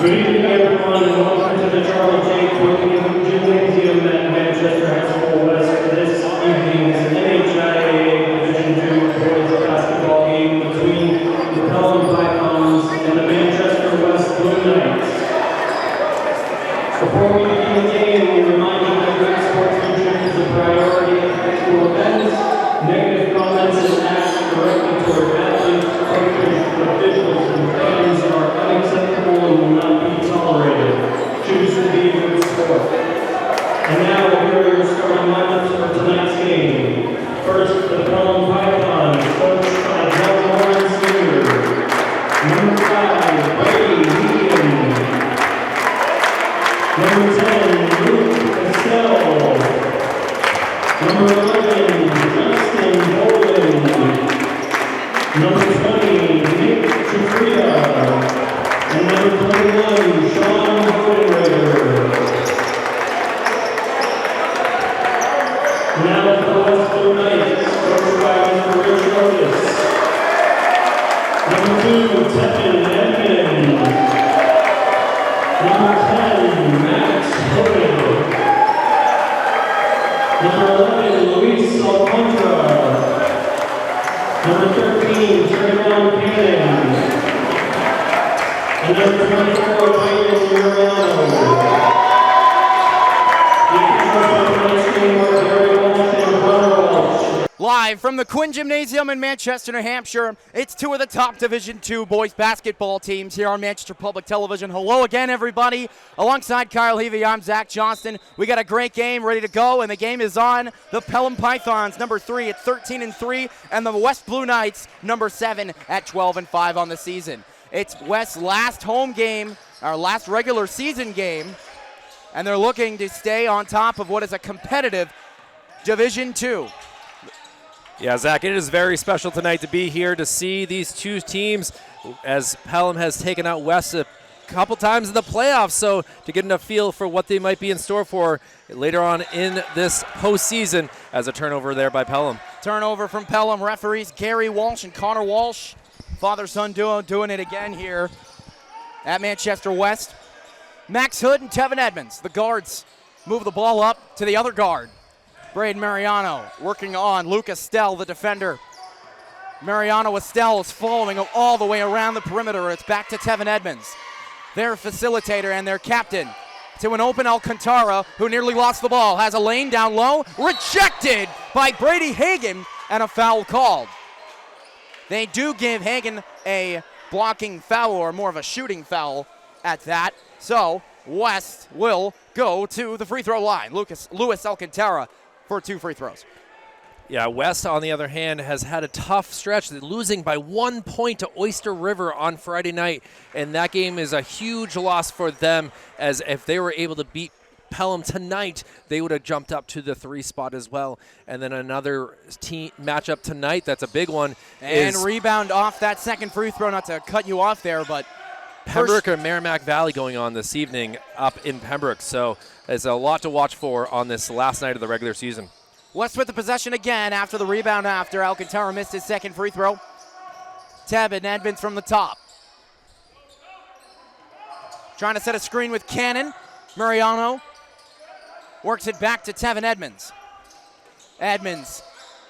Good evening, everyone, and welcome to the Charles J. Quick Gymnasium at Manchester High School West. This evening's NHIAA Division II boys basketball game between the Pelham Pythons and the Manchester West Blue Knights. Before we begin the game, we remind you that good sportsmanship is a priority at high school events. Negative comments and acts directed toward athletes, coaches, officials, and fans are unacceptable and will not be tolerated. Choose to be a good sport. And now, here are your starting lineups for tonight's game. First, the Pelham Pythons, coached by John Lawrence Sr. Number 5, Brady Hegan. Number 10, Luke Estelle. Number 11, Justin Boland. Number 20, Nick Jafrida. And number 21, Sean Bodenrader. Now for the West Blue Knights, coached by Mr. Rich Otis. Number 2, Tevin Edmond. Number 10, Max Hood. Number 11, Luis Alcantara. Number 13, Trayvon Cannon. And number 24, Michael Muriano. Live from the Quinn Gymnasium in Manchester, New Hampshire, it's two of the top Division II boys basketball teams here on Manchester Public Television. Hello again, everybody. Alongside Kyle Heavey, I'm Zach Johnston. We got a great game ready to go, and the game is on. The Pelham Pythons, number 3 at 13-3, and the West Blue Knights, number 7 at 12-5 on the season. It's West's last home game, our last regular season game, and they're looking to stay on top of what is a competitive Division II. Yeah, Zach, it is very special tonight to be here to see these two teams as Pelham has taken out West a couple times in the playoffs, so to get a feel for what they might be in store for later on in this postseason as a turnover there by Pelham. Turnover from Pelham. Referees Gary Walsh and Connor Walsh, father-son duo, doing it again here at Manchester West. Max Hood and Tevin Edmonds, the guards, move the ball up to the other guard. Braden Mariano working on Luke Estelle, the defender. Mariano Estelle is following him all the way around the perimeter. It's back to Tevin Edmonds, their facilitator and their captain, to an open Alcantara, who nearly lost the ball. Has a lane down low, rejected by Brady Hagan, and a foul called. They do give Hagan a blocking foul, or more of a shooting foul at that. So West will go to the free throw line. Luis Alcantara for 2 free throws. Yeah, West, on the other hand, has had a tough stretch, losing by 1 point to Oyster River on Friday night, and that game is a huge loss for them, as if they were able to beat Pelham tonight, they would have jumped up to the 3 spot as well. And then another team matchup tonight, that's a big one. And rebound off that second free throw, not to cut you off there, but Pembroke and Merrimack Valley going on this evening up in Pembroke. So there's a lot to watch for on this last night of the regular season. West with the possession again after the rebound after Alcantara missed his second free throw. Tevin Edmonds from the top. Trying to set a screen with Cannon. Mariano works it back to Tevin Edmonds. Edmonds,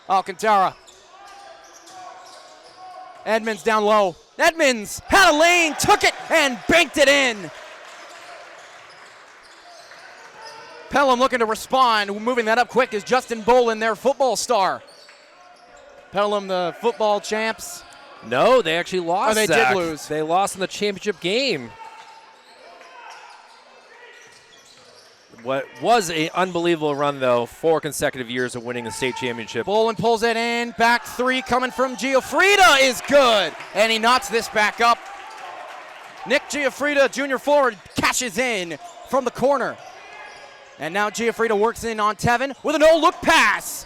Alcantara. Edmonds down low. Edmonds had a lane, took it, and banked it in. Pelham looking to respond. Moving that up quick is Justin Boland, their football star. Pelham, the football champs. No, they actually lost. Oh, they Zach. did lose. They lost in the championship game. What was an unbelievable run, though, 4 consecutive years of winning the state championship. Boland pulls it in. Back 3 coming from Giuffrida is good. And he knocks this back up. Nick Giuffrida, junior forward, cashes in from the corner. And now Giuffrida works in on Tevin with a no-look pass.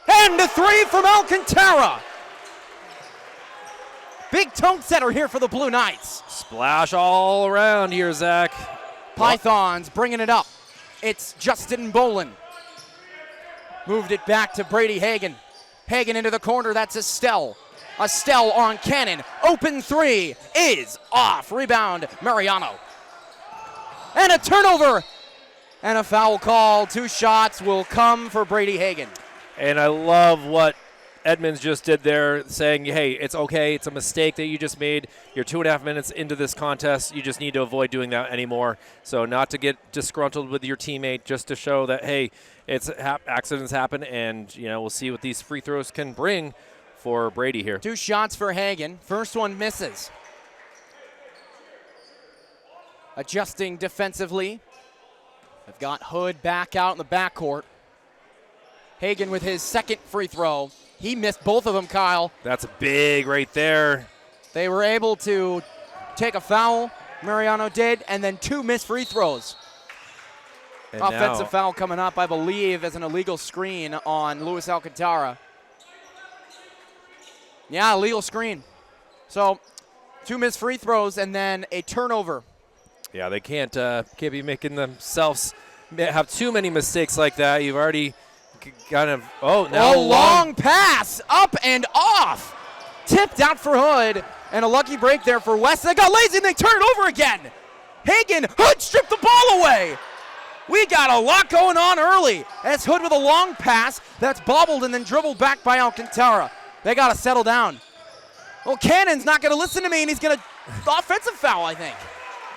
And a 3 from Alcantara. Big tone setter here for the Blue Knights. Splash all around here, Zach. Pythons bringing it up. It's Justin Boland. Moved it back to Brady Hagan. Hagan into the corner, that's Estelle. Estelle on Cannon. Open 3 is off. Rebound, Mariano. and a turnover. And a foul call. 2 shots will come for Brady Hagan. And I love what Edmonds just did there, saying, hey, it's okay. It's a mistake that you just made. You're 2.5 minutes into this contest. You just need to avoid doing that anymore. So not to get disgruntled with your teammate, just to show that, hey, accidents happen, and we'll see what these free throws can bring for Brady here. 2 shots for Hagan. First one misses. Adjusting defensively. They've got Hood back out in the backcourt. Hagan with his second free throw. He missed both of them, Kyle. That's big right there. They were able to take a foul, Mariano did, and then 2 missed free throws. And Offensive now, foul coming up, I believe, as an illegal screen on Luis Alcantara. Yeah, illegal screen. So 2 missed free throws and then a turnover. yeah, they can't be making themselves have too many mistakes like that. You've already kind of, now a long pass, up and off. Tipped out for Hood, and a lucky break there for West. They got lazy, and they turn it over again. Hagan, Hood stripped the ball away. We got a lot going on early. As Hood with a long pass that's bobbled and then dribbled back by Alcantara. They got to settle down. Well, Cannon's not going to listen to me, and he's going to offensive foul, I think.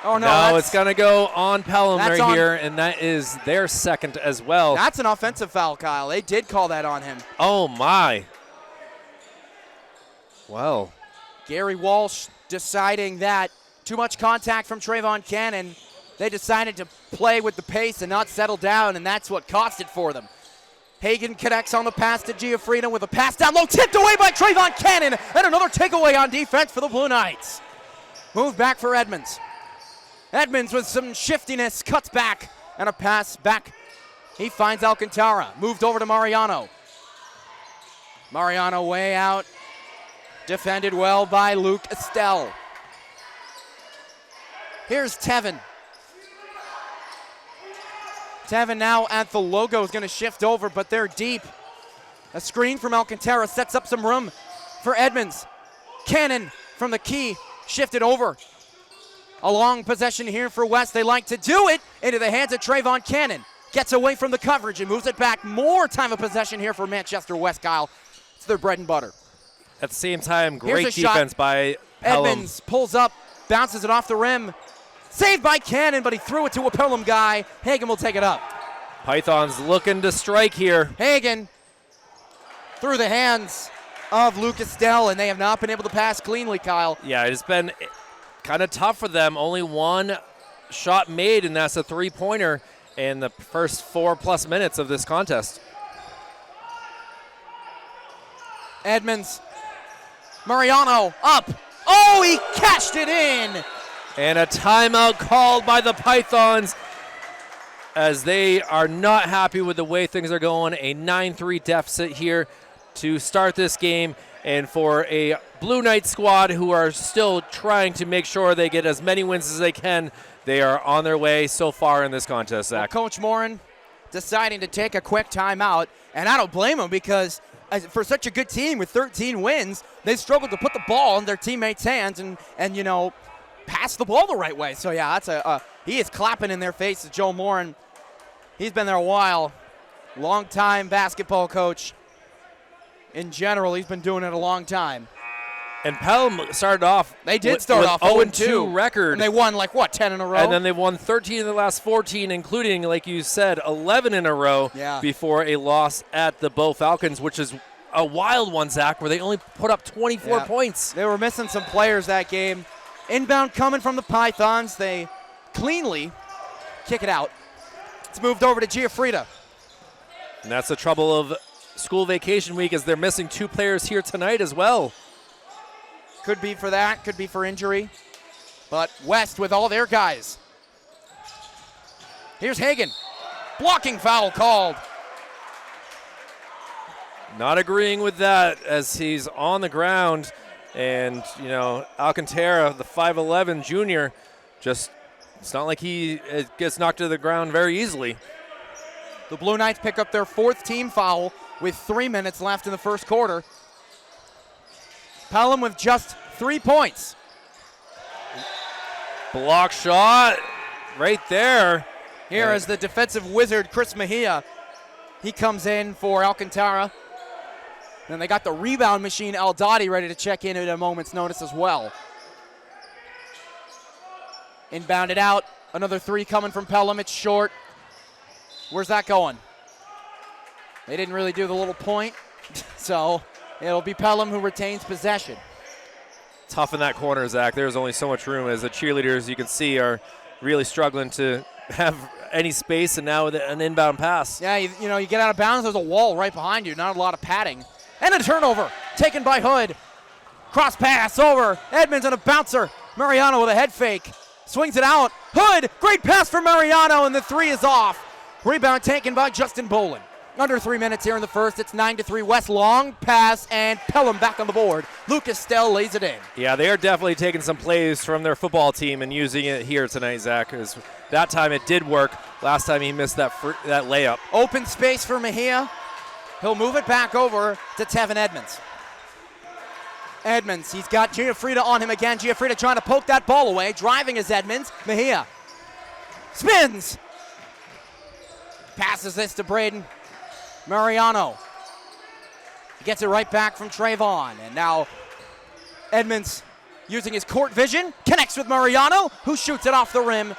Oh, no. It's going to go on Pelham right on, here, and that is their second as well. That's an offensive foul, Kyle. They did call that on him. Oh, my. Well. Gary Walsh deciding that too much contact from Trayvon Cannon. They decided to play with the pace and not settle down, and that's what cost it for them. Hagan connects on the pass to Giuffrida with a pass down low, tipped away by Trayvon Cannon, and another takeaway on defense for the Blue Knights. Move back for Edmonds. Edmonds with some shiftiness, cuts back, and a pass back. He finds Alcantara, moved over to Mariano. Mariano way out, defended well by Luke Estelle. Here's Tevin. Tevin now at the logo is going to shift over, but they're deep. A screen from Alcantara sets up some room for Edmonds. Cannon from the key, shifted over. A long possession here for West. They like to do it into the hands of Trayvon Cannon. Gets away from the coverage and moves it back. More time of possession here for Manchester West, Kyle. It's their bread and butter. At the same time, Here's great a shot. defense by Pelham. Edmonds pulls up, bounces it off the rim. Saved by Cannon, but he threw it to a Pelham guy. Hagan will take it up. Pythons looking to strike here. Hagan through the hands of Lucas Dell, and they have not been able to pass cleanly, Kyle. Yeah, it's been kind of tough for them. Only 1 shot made, and that's a 3-pointer in the first 4+ minutes of this contest. Edmonds. Mariano up. Oh, he cashed it in. And a timeout called by the Pythons as they are not happy with the way things are going. A 9-3 deficit here to start this game. And for a Blue Knight squad who are still trying to make sure they get as many wins as they can, they are on their way so far in this contest, Zach. Well, Coach Morin deciding to take a quick timeout, and I don't blame him because for such a good team with 13 wins, they struggled to put the ball in their teammates' hands and pass the ball the right way. So yeah, that's he is clapping in their faces. Joe Morin, he's been there a while, long-time basketball coach. In general, he's been doing it a long time. And Pelham started off. They did start off 0-2 record. And they won 10 in a row? And then they won 13 of the last 14, including, like you said, 11 in a row before a loss at the Bow Falcons, which is a wild one, Zach, where they only put up 24 points. They were missing some players that game. Inbound coming from the Pythons. They cleanly kick it out. It's moved over to Giuffrida. And that's the trouble of school vacation week, as they're missing 2 players here tonight as well. Could be for that, could be for injury. But West with all their guys. Here's Hagan. Blocking foul called. Not agreeing with that as he's on the ground. And, Alcantara, the 5'11 junior, it's not like he gets knocked to the ground very easily. The Blue Knights pick up their 4th team foul with 3 minutes left in the first quarter. Pelham with just 3 points. Block shot. right there. Here is the defensive wizard, Chris Mejia. He comes in for Alcantara. Then they got the rebound machine, Al Dottie, ready to check in at a moment's notice as well. Inbounded out. Another three coming from Pelham. It's short. Where's that going? They didn't really do the little point. So it'll be Pelham who retains possession. Tough in that corner, Zach. There's only so much room as the cheerleaders, you can see, are really struggling to have any space, and now with an inbound pass. Yeah, you get out of bounds, there's a wall right behind you. Not a lot of padding. And a turnover taken by Hood. Cross pass over. Edmonds on a bouncer. Mariano with a head fake. Swings it out. Hood, great pass for Mariano, and the three is off. Rebound taken by Justin Boland. Under 3 minutes here in the first. It's 9-3 West. Long pass, and Pelham back on the board. Lucas Stell lays it in. Yeah, they are definitely taking some plays from their football team and using it here tonight, Zach. Because that time it did work. Last time he missed that layup. Open space for Mejia. He'll move it back over to Tevin Edmonds. Edmonds, he's got Gianfrida on him again. Gianfrida trying to poke that ball away. Driving is Edmonds. Mejia spins. Passes this to Braden. Mariano. He gets it right back from Trayvon. And now Edmonds, using his court vision, connects with Mariano, who shoots it off the rim.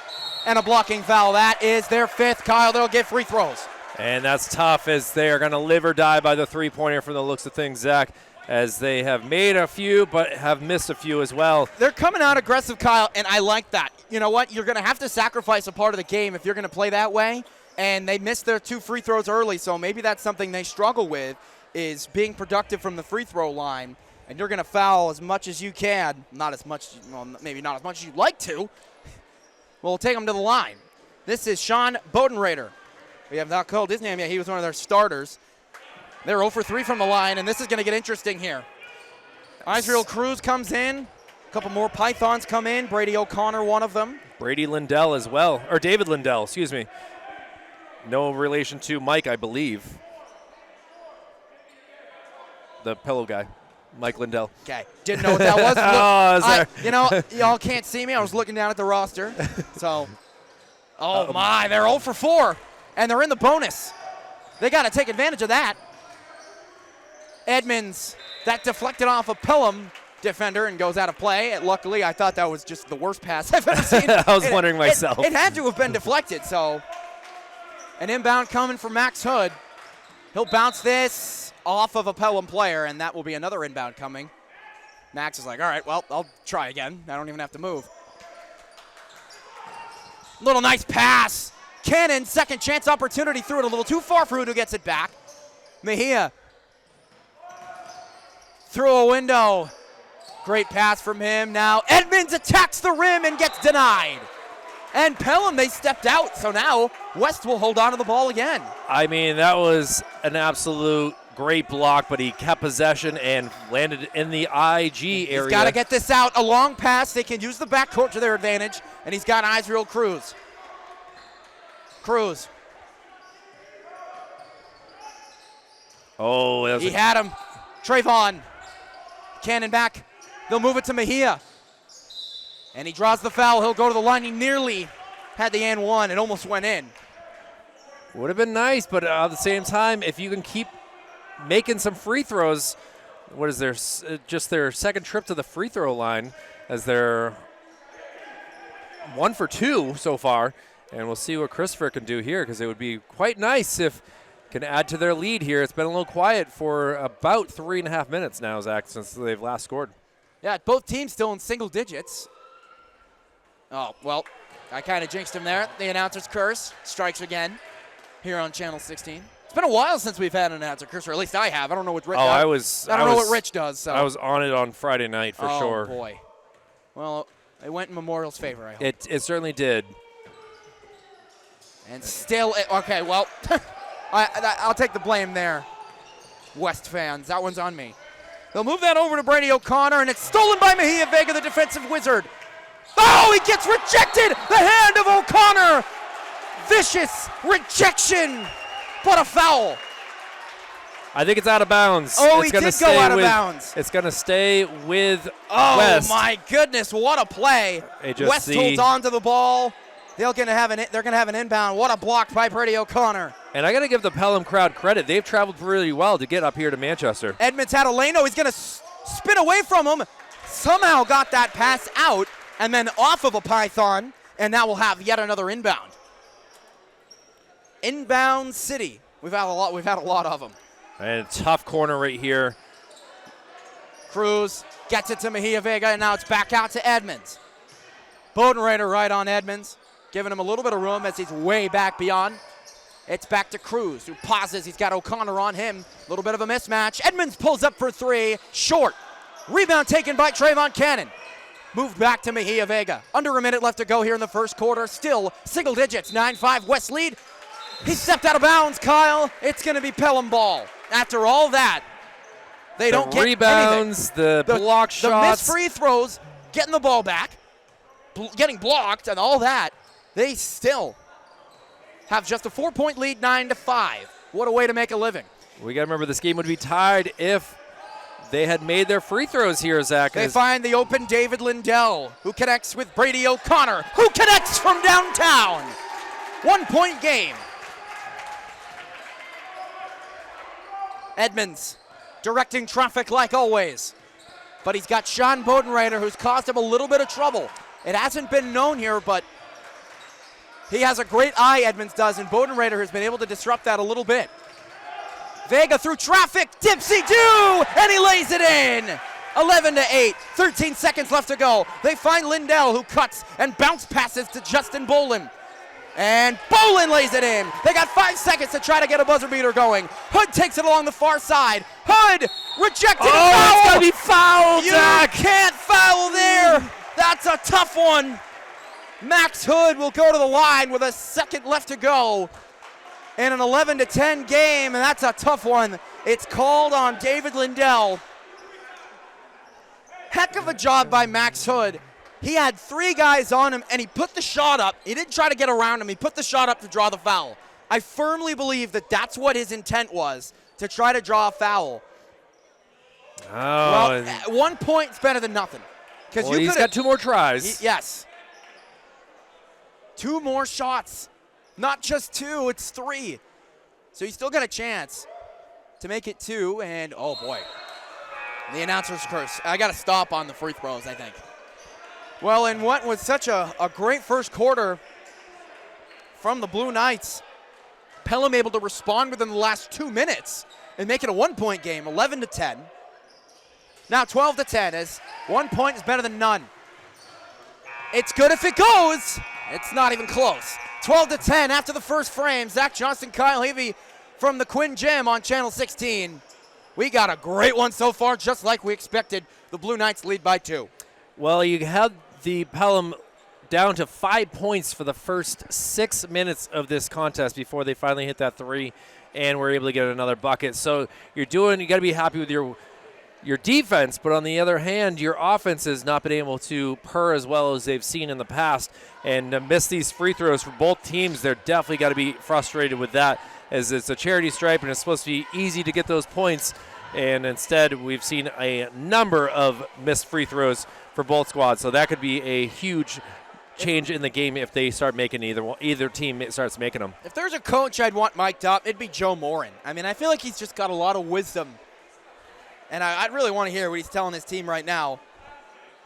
And a blocking foul. That is their fifth. Kyle, they'll get free throws. And that's tough, as they are going to live or die by the three-pointer from the looks of things, Zach, as they have made a few but have missed a few as well. They're coming out aggressive, Kyle, and I like that. You know what? You're going to have to sacrifice a part of the game if you're going to play that way. And they missed their 2 free throws early, so maybe that's something they struggle with, is being productive from the free throw line. And you're going to foul as much as you can. Not as much, well, maybe not as much as you'd like to. We'll take them to the line. This is Sean Bodenrader. We have not called his name yet. He was one of their starters. They're 0 for 3 from the line, and this is going to get interesting here. Israel Cruz comes in. A couple more Pythons come in. Brady O'Connor, one of them. Brady Lindell as well, or David Lindell, excuse me. No relation to Mike, I believe. The pillow guy, Mike Lindell. Okay, didn't know what that was. Y'all can't see me. I was looking down at the roster. So, they're 0 for 4. And they're in the bonus. They got to take advantage of that. Edmonds, that deflected off a Pelham defender and goes out of play. And luckily, I thought that was just the worst pass I've ever seen. I was wondering myself. It had to have been deflected, so. An inbound coming from Max Hood. He'll bounce this off of a Pelham player, and that will be another inbound coming. Max is like, all right, well, I'll try again. I don't even have to move. Little nice pass. Cannon, second chance opportunity, threw it a little too far for who gets it back. Mejia through a window. Great pass from him. Now Edmonds attacks the rim and gets denied. And Pelham, they stepped out, so now West will hold on to the ball again. I mean, that was an absolute great block, but he kept possession and landed in the IG area. He's got to get this out. A long pass. They can use the backcourt to their advantage, and he's got Israel Cruz. Cruz. Oh, he had him. Trayvon. Cannon back. They'll move it to Mejia. And he draws the foul. He'll go to the line. He nearly had the and one. It almost went in. Would have been nice, but at the same time, if you can keep making some free throws, what is their just their second trip to the free throw line, as they're 1 for 2 so far. And we'll see what Christopher can do here, because it would be quite nice if can add to their lead here. It's been a little quiet for about 3.5 minutes now, Zach, since they've last scored. Yeah, both teams still in single digits. Oh, well, I kind of jinxed him there. The announcer's curse strikes again here on Channel 16. It's been a while since we've had an announcer curse, or at least I have. I don't know what Rich does. I don't know what Rich does. So. I was on it on Friday night for sure. Oh, boy. Well, it went in Memorial's favor, I hope. It certainly did. And still, okay, well, I'll take the blame there, West fans. That one's on me. They'll move that over to Brady O'Connor, and it's stolen by Mejia Vega, the defensive wizard. Oh, he gets rejected! The hand of O'Connor! Vicious rejection, but a foul. I think it's out of bounds. Oh, it's he did go out of bounds. It's going to stay with West. West. Oh, my goodness, what a play. West holds on to the ball. They're gonna have an inbound. What a block by Brady O'Connor. And I got to give the Pelham crowd credit. They've traveled really well to get up here to Manchester. Edmonds had a lane-o. He's gonna spin away from him. Somehow got that pass out and then off of a python, and now we'll have yet another inbound. Inbound City. We've had a lot of them. And a tough corner right here. Cruz gets it to Mejia Vega, and now it's back out to Edmonds. Bodenreiter right on Edmonds, giving him a little bit of room as he's way back beyond. It's back to Cruz, who pauses. He's got O'Connor on him. A little bit of a mismatch. Edmonds pulls up for three. Short. Rebound taken by Trayvon Cannon. Moved back to Mejia Vega. Under a minute left to go here in the first quarter. Still single digits. 9-5 West lead. He stepped out of bounds, Kyle. It's going to be Pelham ball. After all that, they don't get rebounds, anything. the block shots. The missed free throws, getting the ball back, getting blocked, and all that. They still have just a 4-point lead, 9-5. What a way to make a living. We got to remember this game would be tied if they had made their free throws here, Zach. They find the open David Lindell, who connects with Brady O'Connor, who connects from downtown. 1-point game. Edmonds directing traffic like always. But he's got Sean Bodenreiter, who's caused him a little bit of trouble. It hasn't been known here, but he has a great eye, Edmonds does, and Bodenreiter has been able to disrupt that a little bit. Vega through traffic, dipsy-do, and he lays it in. 11-8, 13 seconds left to go. They find Lindell, who cuts and bounce passes to Justin Bolin. And Bolin lays it in. They got 5 seconds to try to get a buzzer beater going. Hood takes it along the far side. Hood rejected. Oh, it's gonna be fouled, Zach. You can't foul there. That's a tough one. Max Hood will go to the line with a second left to go in an 11-10 game, and that's a tough one. It's called on David Lindell. Heck of a job by Max Hood. He had 3 guys on him, and he put the shot up. He didn't try to get around him. He put the shot up to draw the foul. I firmly believe that that's what his intent was, to try to draw a foul. Oh. Well, at 1 point, it's better than nothing. Well, he's got 2 more tries. Yes. 2 more shots. Not just 2, it's 3. So he's still got a chance to make it 2, and oh boy. The announcer's curse. I got to stop on the free throws, I think. Well, in what was such a great first quarter from the Blue Knights, Pelham able to respond within the last 2 minutes and make it a 1-point game, 11-10. Now 12-10, as 1 point is better than none. It's good if it goes. It's not even close. 12-10 after the first frame. Zach Johnson, Kyle Levy from the Quinn Gym on Channel 16. We got a great one so far, just like we expected. The Blue Knights lead by 2. Well, you had the Pelham down to 5 points for the first 6 minutes of this contest before they finally hit that 3 and were able to get another bucket. So you got to be happy with your defense, but on the other hand, your offense has not been able to purr as well as they've seen in the past. And to miss these free throws for both teams, they're definitely got to be frustrated with that, as it's a charity stripe and it's supposed to be easy to get those points. And instead, we've seen a number of missed free throws for both squads. So that could be a huge change in the game if they start making either team starts making them. If there's a coach I'd want mic'd up, it'd be Joe Morin. I mean, I feel like he's just got a lot of wisdom. And I'd really want to hear what he's telling his team right now.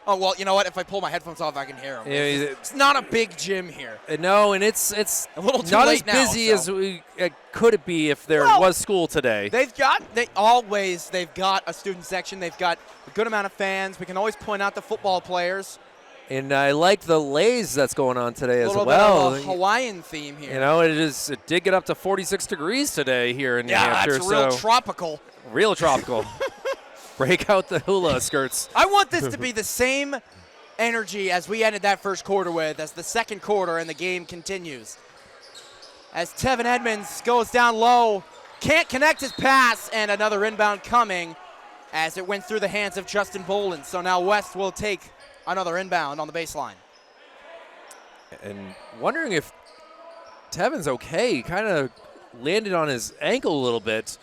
Oh, well, you know what? If I pull my headphones off, I can hear him. Yeah, it's not a big gym here. No, and it's a little too not late as busy now, as could it be if there was school today. They've got a student section. They've got a good amount of fans. We can always point out the football players. And I like the lays that's going on today as well. A little bit of a Hawaiian theme here. You know, it did get up to 46 degrees today here in New Hampshire. Yeah, that's real tropical. Real tropical. Break out the hula skirts. I want this to be the same energy as we ended that first quarter with, as the second quarter and the game continues. As Tevin Edmonds goes down low, can't connect his pass, and another inbound coming as it went through the hands of Justin Bolin. So now West will take another inbound on the baseline. And wondering if Tevin's okay. He kind of landed on his ankle a little bit.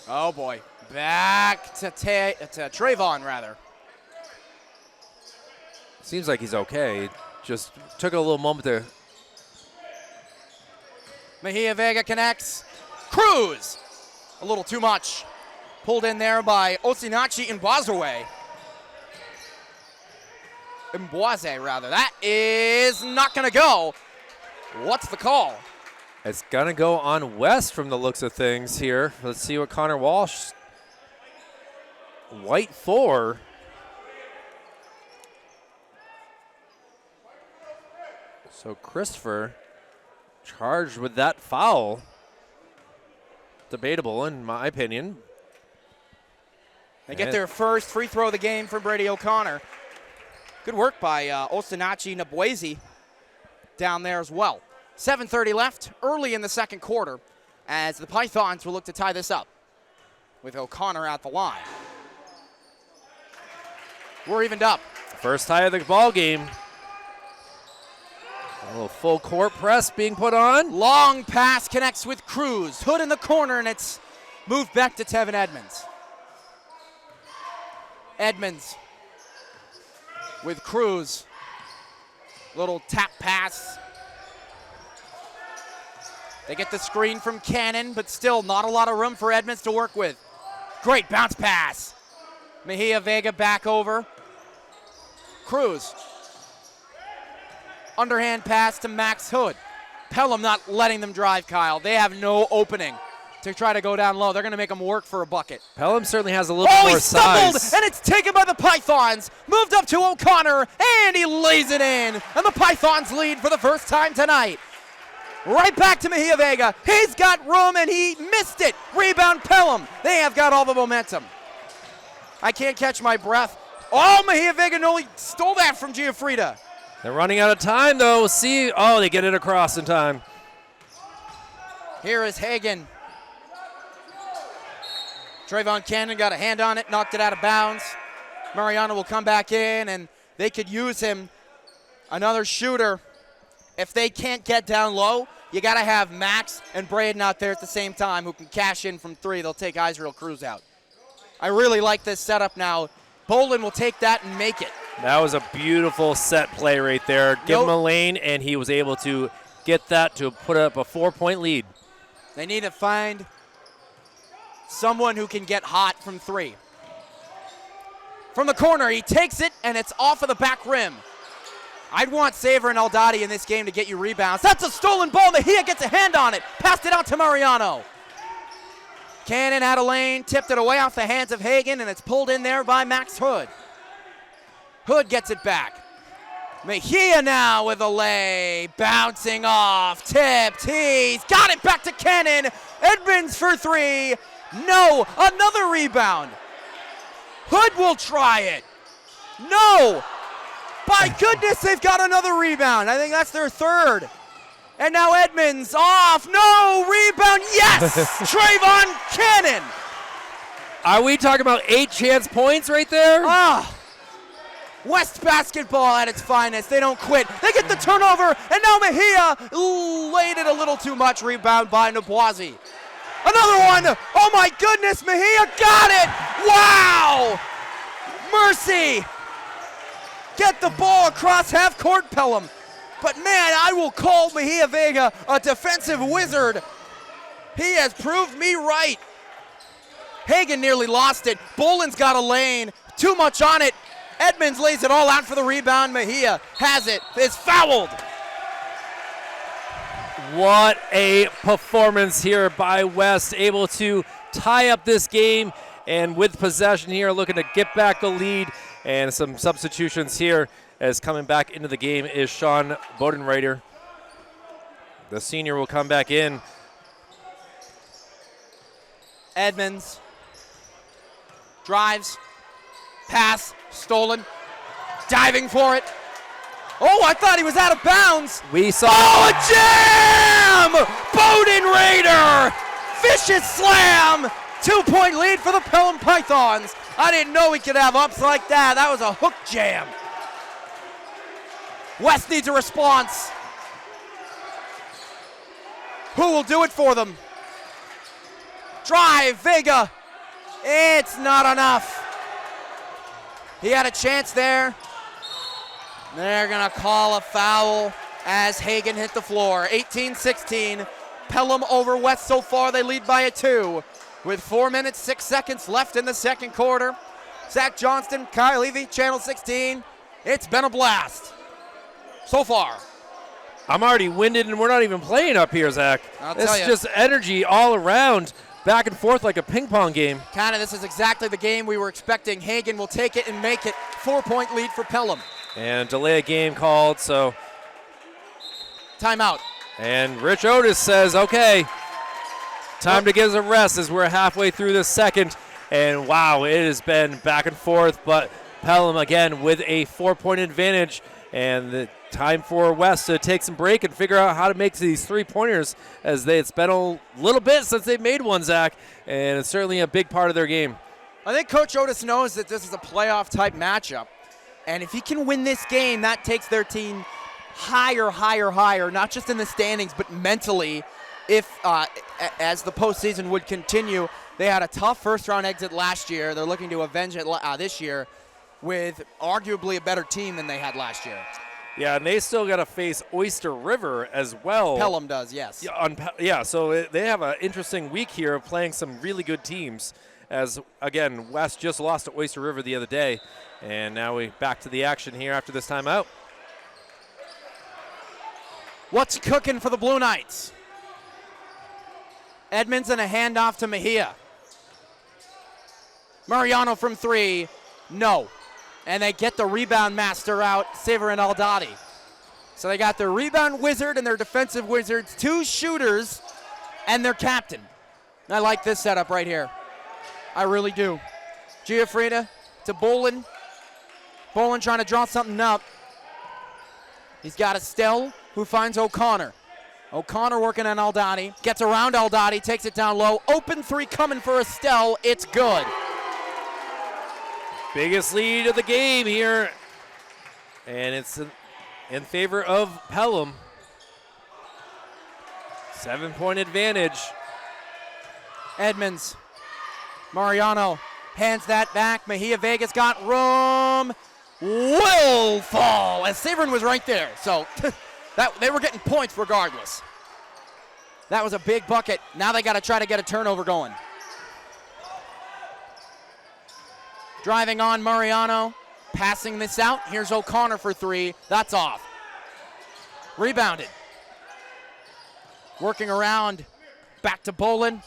Oh, boy. Back to Trayvon, rather. Seems like he's okay. Just took a little moment to Mejia Vega connects. Cruz, a little too much. Pulled in there by Osinachi Mbwaze. Mbwaze, rather. That is not going to go. What's the call? It's going to go on West from the looks of things here. Let's see what Connor Walsh. White 4. So Christopher charged with that foul. Debatable in my opinion. They get their first free throw of the game from Brady O'Connor. Good work by Osinachi Mbwaze down there as well. 7:30 left early in the second quarter as the Pythons will look to tie this up with O'Connor at the line. We're evened up. First tie of the ball game. A little full court press being put on. Long pass connects with Cruz. Hood in the corner, and it's moved back to Tevin Edmonds. Edmonds with Cruz. Little tap pass. They get the screen from Cannon, but still not a lot of room for Edmonds to work with. Great bounce pass. Mejia Vega back over. Cruz. Underhand pass to Max Hood. Pelham not letting them drive, Kyle. They have no opening to try to go down low. They're going to make them work for a bucket. Pelham certainly has a little bit more he stumbled, size. and it's taken by the Pythons. Moved up to O'Connor, and he lays it in. And the Pythons lead for the first time tonight. Right back to Mejia Vega. He's got room, and he missed it. Rebound Pelham. They have got all the momentum. I can't catch my breath. Oh, Mejia Vega nearly stole that from Giuffrida. They're running out of time, though. See, oh, they get it across in time. Here is Hagen. Trayvon Cannon got a hand on it, knocked it out of bounds. Mariano will come back in, and they could use him. Another shooter. If they can't get down low, you got to have Max and Braden out there at the same time who can cash in from three. They'll take Israel Cruz out. I really like this setup now. Bolin will take that and make it. That was a beautiful set play right there. Give him a lane, and he was able to get that to put up a 4-point lead. They need to find someone who can get hot from three. From the corner, he takes it, and it's off of the back rim. I'd want Saver and Aldati in this game to get you rebounds. That's a stolen ball. Mejia gets a hand on it. Passed it out to Mariano. Cannon had a lane, tipped it away off the hands of Hagen, and it's pulled in there by Max Hood. Hood gets it back. Mejia now with a lay, bouncing off, tipped, he's got it back to Cannon. Edmonds for three. No, another rebound. Hood will try it. No. By goodness, they've got another rebound. I think that's their third. And now Edmonds off. No, rebound, yes. Trayvon Cannon. Are we talking about 8 chance points right there? West basketball at its finest. They don't quit. They get the turnover, and now Mejia laid it a little too much. Rebound by Mbwaze. Another one. Oh, my goodness. Mejia got it. Wow. Mercy. Get the ball across half court, Pelham. But, man, I will call Mejia Vega a defensive wizard. He has proved me right. Hagen nearly lost it. Bolin's got a lane. Too much on it. Edmonds lays it all out for the rebound. Mejia has it. Is fouled. What a performance here by West, able to tie up this game, and with possession here, looking to get back the lead, and some substitutions here as coming back into the game is Sean Bodenreiter. The senior will come back in. Edmonds drives, pass, stolen, diving for it. Oh, I thought he was out of bounds. We saw. Oh, a jam! Bodenreiter! Vicious slam! 2-point lead for the Pelham Pythons. I didn't know he could have ups like that. That was a hook jam. West needs a response. Who will do it for them? Drive, Vega. It's not enough. He had a chance there. They're going to call a foul as Hagen hit the floor. 18-16. Pelham over West so far. They lead by a 2 with 4 minutes, 6 seconds left in the second quarter. Zach Johnston, Kyle Levy, Channel 16. It's been a blast so far. I'm already winded, and we're not even playing up here, Zach. I'll It's tell you. just energy all around, back and forth like a ping pong game. Kind of, this is exactly the game we were expecting. Hagen will take it and make it. 4-point lead for Pelham. And delay a game called, so. Timeout. And Rich Otis says, okay, time to give us a rest as we're halfway through the second. And wow, it has been back and forth, but Pelham again with a 4-point advantage. And the time for West to take some break and figure out how to make these 3-pointers, as it's been a little bit since they made one, Zach, and it's certainly a big part of their game. I think Coach Otis knows that this is a playoff-type matchup. And if he can win this game, that takes their team higher, not just in the standings, but mentally. If as the postseason would continue, they had a tough first-round exit last year. They're looking to avenge it this year with arguably a better team than they had last year. Yeah, and they still got to face Oyster River as well. Pelham does, yes. Yeah, so they have an interesting week here of playing some really good teams. As, again, West just lost to Oyster River the other day. And now we back to the action here after this timeout. What's cooking for the Blue Knights? Edmonds and a handoff to Mejia. Mariano from 3, no. And they get the rebound master out, Severin Aldati. So they got their rebound wizard and their defensive wizards, 2 shooters, and their captain. I like this setup right here. I really do. Giuffrida to Bolin. Bolin trying to draw something up. He's got Estelle, who finds O'Connor. O'Connor working on Aldati. Gets around Aldati, takes it down low. Open 3 coming for Estelle. It's good. Biggest lead of the game here. And it's in favor of Pelham. 7-point advantage. Edmonds. Mariano hands that back. Mejia Vega's got room. Will fall, as Severin was right there. So they were getting points regardless. That was a big bucket. Now they got to try to get a turnover going. Driving on Mariano, passing this out. Here's O'Connor for 3. That's off. Rebounded. Working around. Back to Bolin.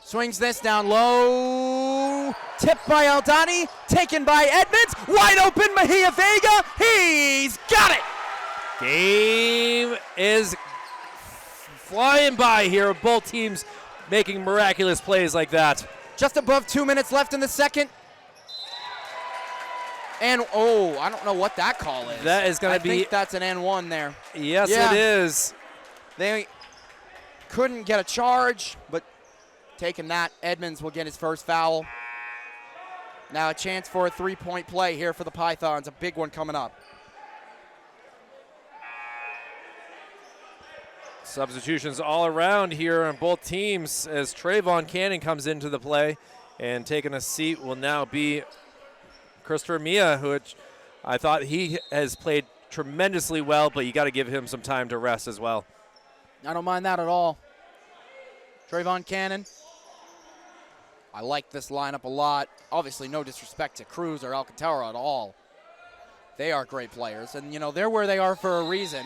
Swings this down low. Tipped by Aldani. Taken by Edmonds. Wide open Mejia Vega. He's got it. Game is flying by here. Both teams making miraculous plays like that. Just above 2 minutes left in the second. And, I don't know what that call is. That is going to be. I think that's an N1 there. Yes, Yeah. it is. They couldn't get a charge, but taking that, Edmonds will get his first foul. Now a chance for a 3-point play here for the Pythons. A big one coming up. Substitutions all around here on both teams as Trayvon Cannon comes into the play, and taking a seat will now be Christopher Mia, which I thought he has played tremendously well, but you got to give him some time to rest as well. I don't mind that at all. Trayvon Cannon. I like this lineup a lot. Obviously, no disrespect to Cruz or Alcantara at all. They are great players, and, they're where they are for a reason.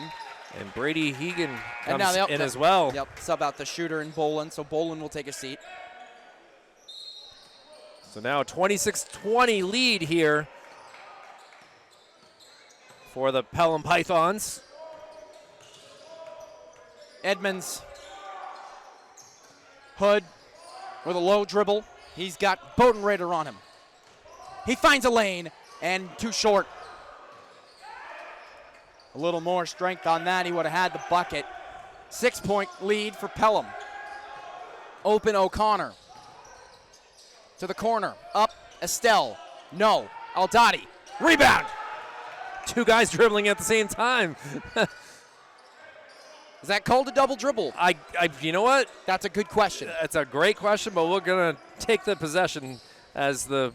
And Brady Hegan And comes now in as well. Yep, sub out the shooter in Bolin, so Bolin will take a seat. So now a 26-20 lead here for the Pelham Pythons. Edmonds. Hood with a low dribble. He's got Bodenrader on him. He finds a lane, and too short. A little more strength on that, he would have had the bucket. 6-point lead for Pelham. Open O'Connor. To the corner. Up, Estelle. No. Aldati. Rebound. 2 guys dribbling at the same time. Is that called a double dribble? You know what? That's a good question. It's a great question, but we're going to take the possession as the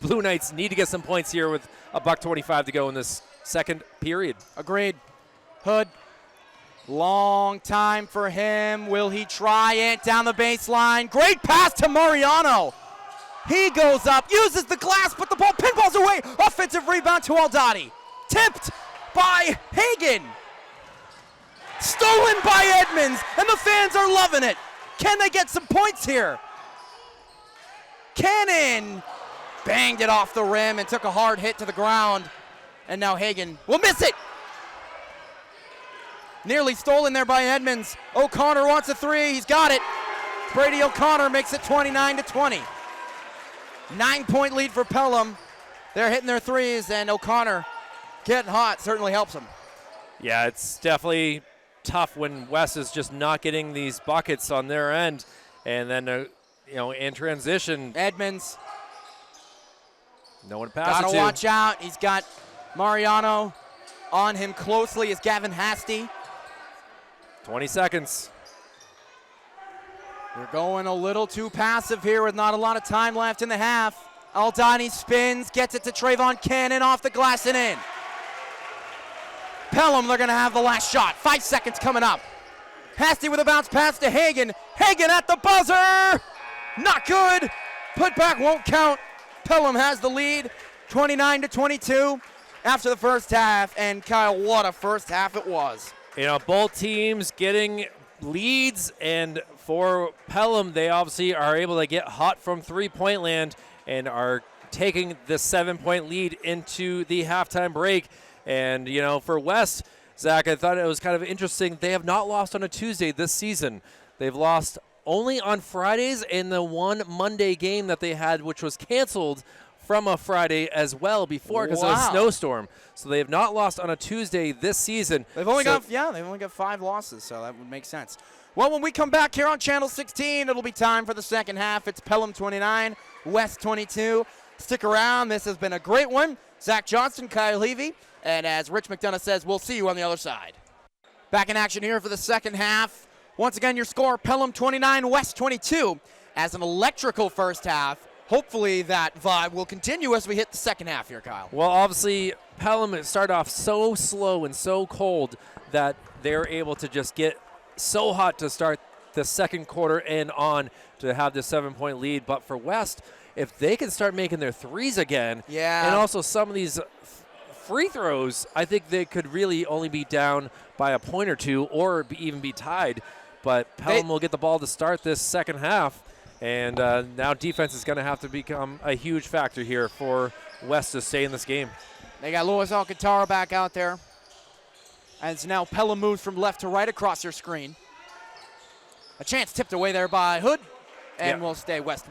Blue Knights need to get some points here with $1:25 to go in this second period. Agreed. Hood Long time for him. Will he try it down the baseline? Great pass to Mariano. He goes up, uses the glass, but the ball pinballs away. Offensive rebound to Aldani. Tipped by Hagen. Stolen by Edmonds, and the fans are loving it. Can they get some points here? Cannon banged it off the rim and took a hard hit to the ground. And now Hagen will miss it. Nearly stolen there by Edmonds. O'Connor wants a three. He's got it. Brady O'Connor makes it 29-20. 9-point lead for Pelham. They're hitting their threes, and O'Connor getting hot certainly helps them. Yeah, it's definitely tough when West is just not getting these buckets on their end. And then, in transition, Edmonds. No one to pass it to. Gotta watch out. He's got Mariano on him closely as Gavin Hasty. 20 seconds. They're going a little too passive here with not a lot of time left in the half. Aldani spins, gets it to Trayvon Cannon off the glass and in. Pelham, they're gonna have the last shot. 5 seconds coming up. Hasty with a bounce pass to Hagen. Hagen at the buzzer! Not good. Putback won't count. Pelham has the lead, 29-22 after the first half. And Kyle, what a first half it was. Both teams getting leads, and for Pelham, they obviously are able to get hot from three-point land and are taking the 7-point lead into the halftime break. And, for West, Zach, I thought it was kind of interesting. They have not lost on a Tuesday this season. They've lost only on Fridays in the one Monday game that they had, which was canceled from a Friday as well before because of a snowstorm. So they have not lost on a Tuesday this season. They've only got 5 losses, so that would make sense. Well, when we come back here on Channel 16, it'll be time for the second half. It's Pelham 29, West 22. Stick around. This has been a great one. Zach Johnston, Kyle Levy, and as Rich McDonough says, we'll see you on the other side. Back in action here for the second half. Once again, your score, Pelham 29, West 22. As an electrical first half, hopefully that vibe will continue as we hit the second half here, Kyle. Well, obviously, Pelham started off so slow and so cold that they're able to just get so hot to start the second quarter and on to have this 7-point lead. But for West, if they can start making their threes again, and also some of these free throws, I think they could really only be down by a point or two or even be tied. But Pelham will get the ball to start this second half. And now defense is going to have to become a huge factor here for West to stay in this game. They got Luis Alcantara back out there. As now Pelham moves from left to right across their screen. A chance tipped away there by Hood. And we'll stay West,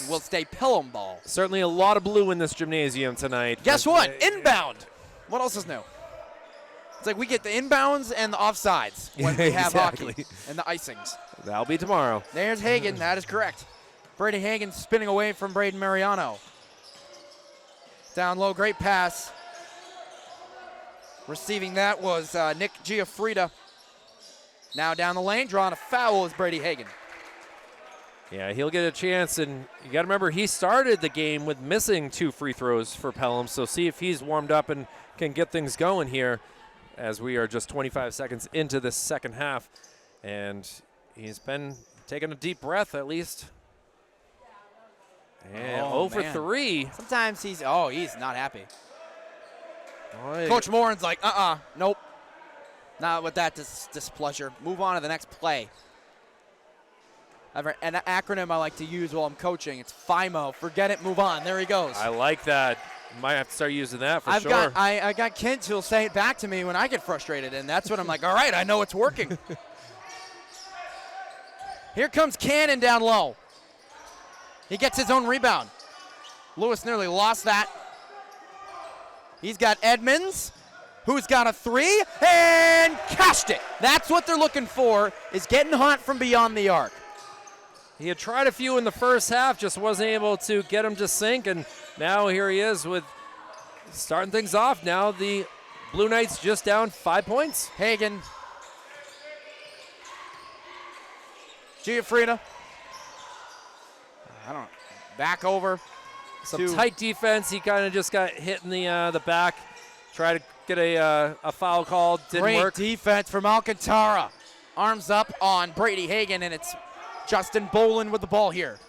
we'll stay Pelham ball. Certainly a lot of blue in this gymnasium tonight. Guess what? Inbound. What else is new? It's like we get the inbounds and the offsides when we have hockey and the icings. That'll be tomorrow. There's Hagen. That is correct. Brady Hagen spinning away from Braden Mariano. Down low, great pass. Receiving that was Nick Giafrida. Now down the lane, drawing a foul is Brady Hagen. Yeah, he'll get a chance, and you got to remember he started the game with missing 2 free throws for Pelham, so see if he's warmed up and can get things going here as we are just 25 seconds into this second half. And he's been taking a deep breath at least. And 0 for 3. Sometimes he's not happy. Boy. Coach Morin's like, nope. Not with that displeasure. Move on to the next play. An acronym I like to use while I'm coaching. It's FIMO. Forget it, move on. There he goes. I like that. Might have to start using that for sure. I got kids who'll say it back to me when I get frustrated, and that's when I'm like, all right, I know it's working. Here comes Cannon down low. He gets his own rebound. Lewis nearly lost that. He's got Edmonds, who's got a 3, and cashed it. That's what they're looking for, is getting hot from beyond the arc. He had tried a few in the first half, just wasn't able to get him to sink, and now here he is with starting things off. Now the Blue Knights just down 5 points. Hagen. Giafrida. Back over. Some tight defense. He kind of just got hit in the back. Tried to get a foul called. Didn't Great work. defense from Alcantara. Arms up on Brady Hagan, and it's Justin Bolin with the ball here.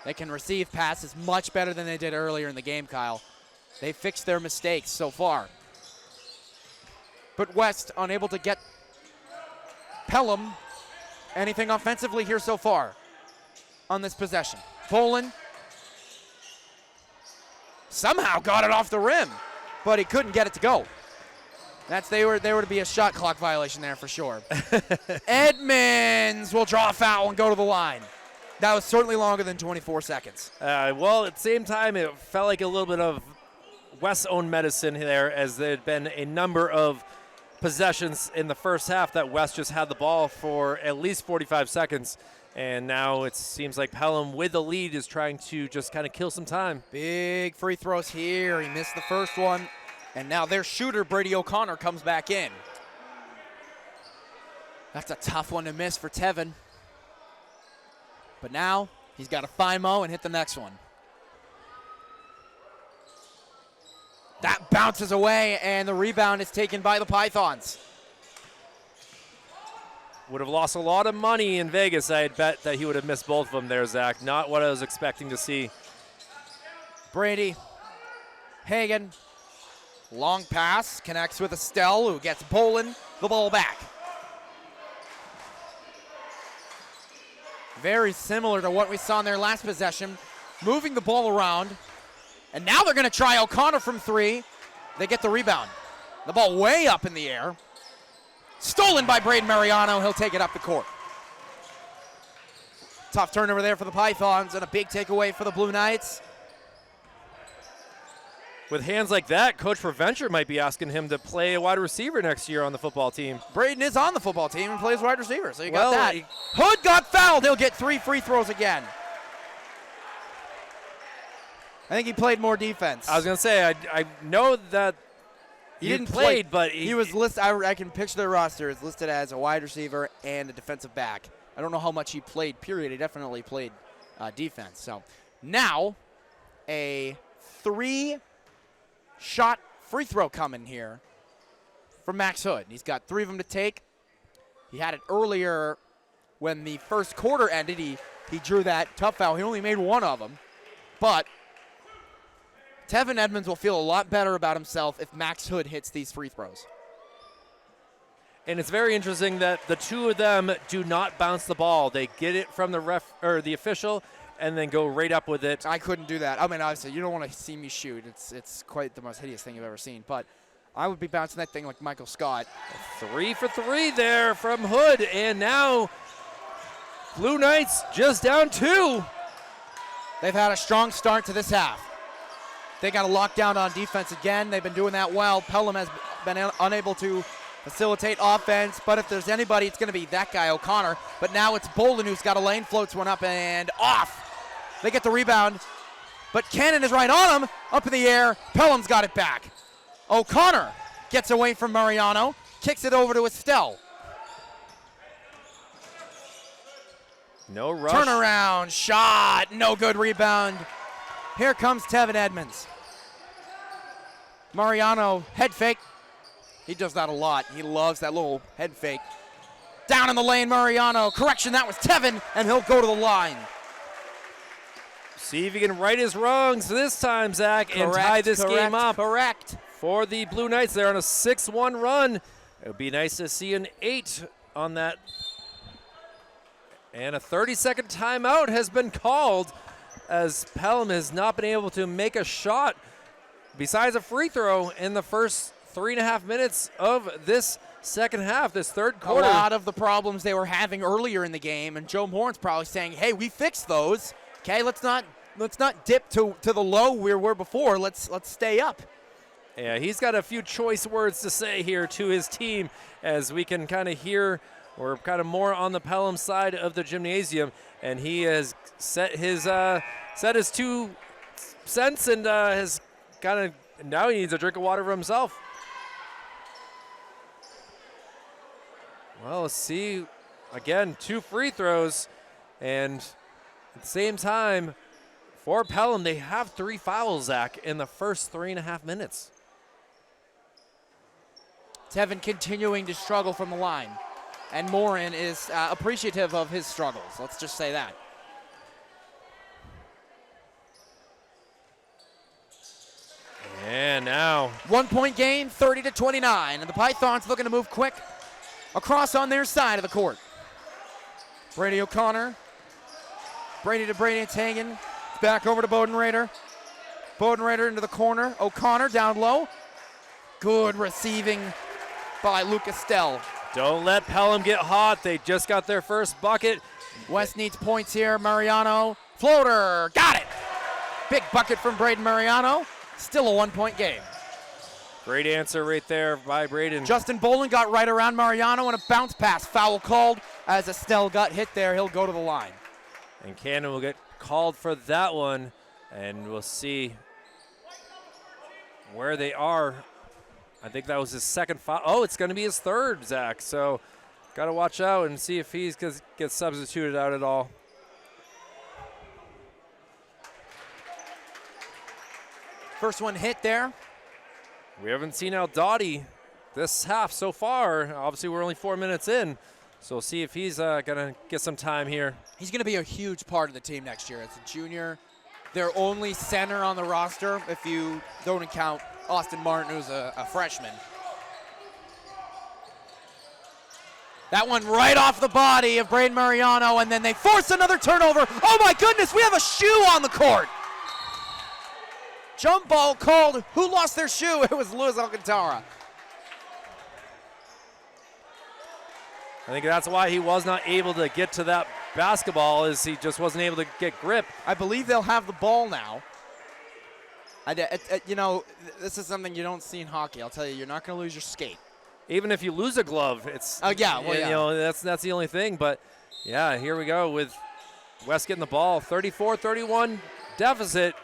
They can receive passes much better than they did earlier in the game, Kyle. They fixed their mistakes so far. But West unable to get Pelham anything offensively here so far on this possession. Bolin somehow got it off the rim, but he couldn't get it to go. There were to be a shot clock violation there for sure. Edmonds will draw a foul and go to the line. That was certainly longer than 24 seconds. Well, at the same time, it felt like a little bit of West's own medicine there, as there had been a number of possessions in the first half that West just had the ball for at least 45 seconds. And now it seems like Pelham, with the lead, is trying to just kind of kill some time. Big free throws here. He missed the first one. And now their shooter, Brady O'Connor, comes back in. That's a tough one to miss for Tevin. But now he's got to find Mo and hit the next one. That bounces away, and the rebound is taken by the Pythons. Would have lost a lot of money in Vegas. I'd bet that he would have missed both of them there, Zach. Not what I was expecting to see. Brady Hagan. Long pass, connects with Estelle, who gets Bolin the ball back. Very similar to what we saw in their last possession, moving the ball around. And now they're going to try O'Connor from three. They get the rebound. The ball way up in the air. Stolen by Braden Mariano. He'll take it up the court. Tough turnover there for the Pythons, and a big takeaway for the Blue Knights. With hands like that, Coach Provencher might be asking him to play a wide receiver next year on the football team. Braden is on the football team and plays wide receiver, so you Well, got that. Hood got fouled. He'll get 3 free throws again. I think he played more defense. I was going to say, I know that he didn't play, play, but he was listed. I can picture their roster is listed as a wide receiver and a defensive back. I don't know how much he played, period. He definitely played defense. So now a 3-shot free throw coming here from Max Hood. He's got 3 of them to take. He had it earlier when the first quarter ended. He drew that tough foul. He only made 1 of them. But Tevin Edmonds will feel a lot better about himself if Max Hood hits these free throws. And it's very interesting that the two of them do not bounce the ball. They get it from the ref or the official and then go right up with it. I couldn't do that. I mean, obviously, you don't want to see me shoot. It's quite the most hideous thing you've ever seen. But I would be bouncing that thing like Michael Scott. 3 for 3 there from Hood. And now Blue Knights just down 2. They've had a strong start to this half. They got a lockdown on defense again. They've been doing that well. Pelham has been unable to facilitate offense, but if there's anybody, it's going to be that guy, O'Connor. But now it's Bolin who's got a lane, floats one up and off. They get the rebound, but Cannon is right on him, up in the air. Pelham's got it back. O'Connor gets away from Mariano, kicks it over to Estelle. No rush. Turnaround shot, no good rebound. Here comes Tevin Edmonds. Mariano, head fake. He does that a lot. He loves that little head fake. Down in the lane, Mariano. Correction, that was Tevin, and he'll go to the line. See if he can right his wrongs this time, Zach, and tie this game up. Correct. For the Blue Knights, they're on a 6-1 run. It would be nice to see an 8 on that. And a 30-second timeout has been called, as Pelham has not been able to make a shot besides a free throw in the first 3.5 minutes of this second half, this third quarter. A lot of the problems they were having earlier in the game, and Joe Morin's probably saying, hey, we fixed those. Okay, let's not dip to the low we were before. Let's stay up. Yeah, he's got a few choice words to say here to his team, as we can kind of hear, we're kind of more on the Pelham side of the gymnasium, and he has set his 2 cents and has kind of, now he needs a drink of water for himself. Well, let's see. Again, 2 free throws, and at the same time, For Pelham, they have 3 fouls, Zach, in the first 3.5 minutes. Tevin continuing to struggle from the line. And Morin is appreciative of his struggles. Let's just say that. And now 1-point game, 30-29. And the Pythons looking to move quick across on their side of the court. Brady O'Connor. Brady to Brady, it's Hagen. Back over to Bodenrader. Bodenrader into the corner. O'Connor down low. Good receiving by Lucas Stell. don't let Pelham get hot. They just got their first bucket. West needs points here. Mariano. Floater. Got it. Big bucket from Braden Mariano. Still a 1-point game. Great answer right there by Braden. Justin Boland got right around Mariano and a bounce pass. Foul called as Estelle got hit there. He'll go to the line. And Cannon will get called for that one. And we'll see where they are. I think that was his second foul. Oh, it's going to be his third, Zach. So got to watch out and see if he gets substituted out at all. First one hit there. We haven't seen Al Dottie this half so far. Obviously, we're only 4 minutes in. So we'll see if he's going to get some time here. He's going to be a huge part of the team next year. As a junior, their only center on the roster, if you don't count Austin Martin, who's a freshman. That one right off the body of Braden Mariano, and then they force another turnover. Oh my goodness, we have a shoe on the court. Jump ball called. Who lost their shoe? It was Luis Alcantara. I think that's why he was not able to get to that basketball, is he just wasn't able to get grip. I believe they'll have the ball now. You know, this is something you don't see in hockey. I'll tell you, you're not going to lose your skate. Even if you lose a glove, it's yeah, well, yeah. You know, that's the only thing. But yeah, here we go with West getting the ball, 34-31 deficit.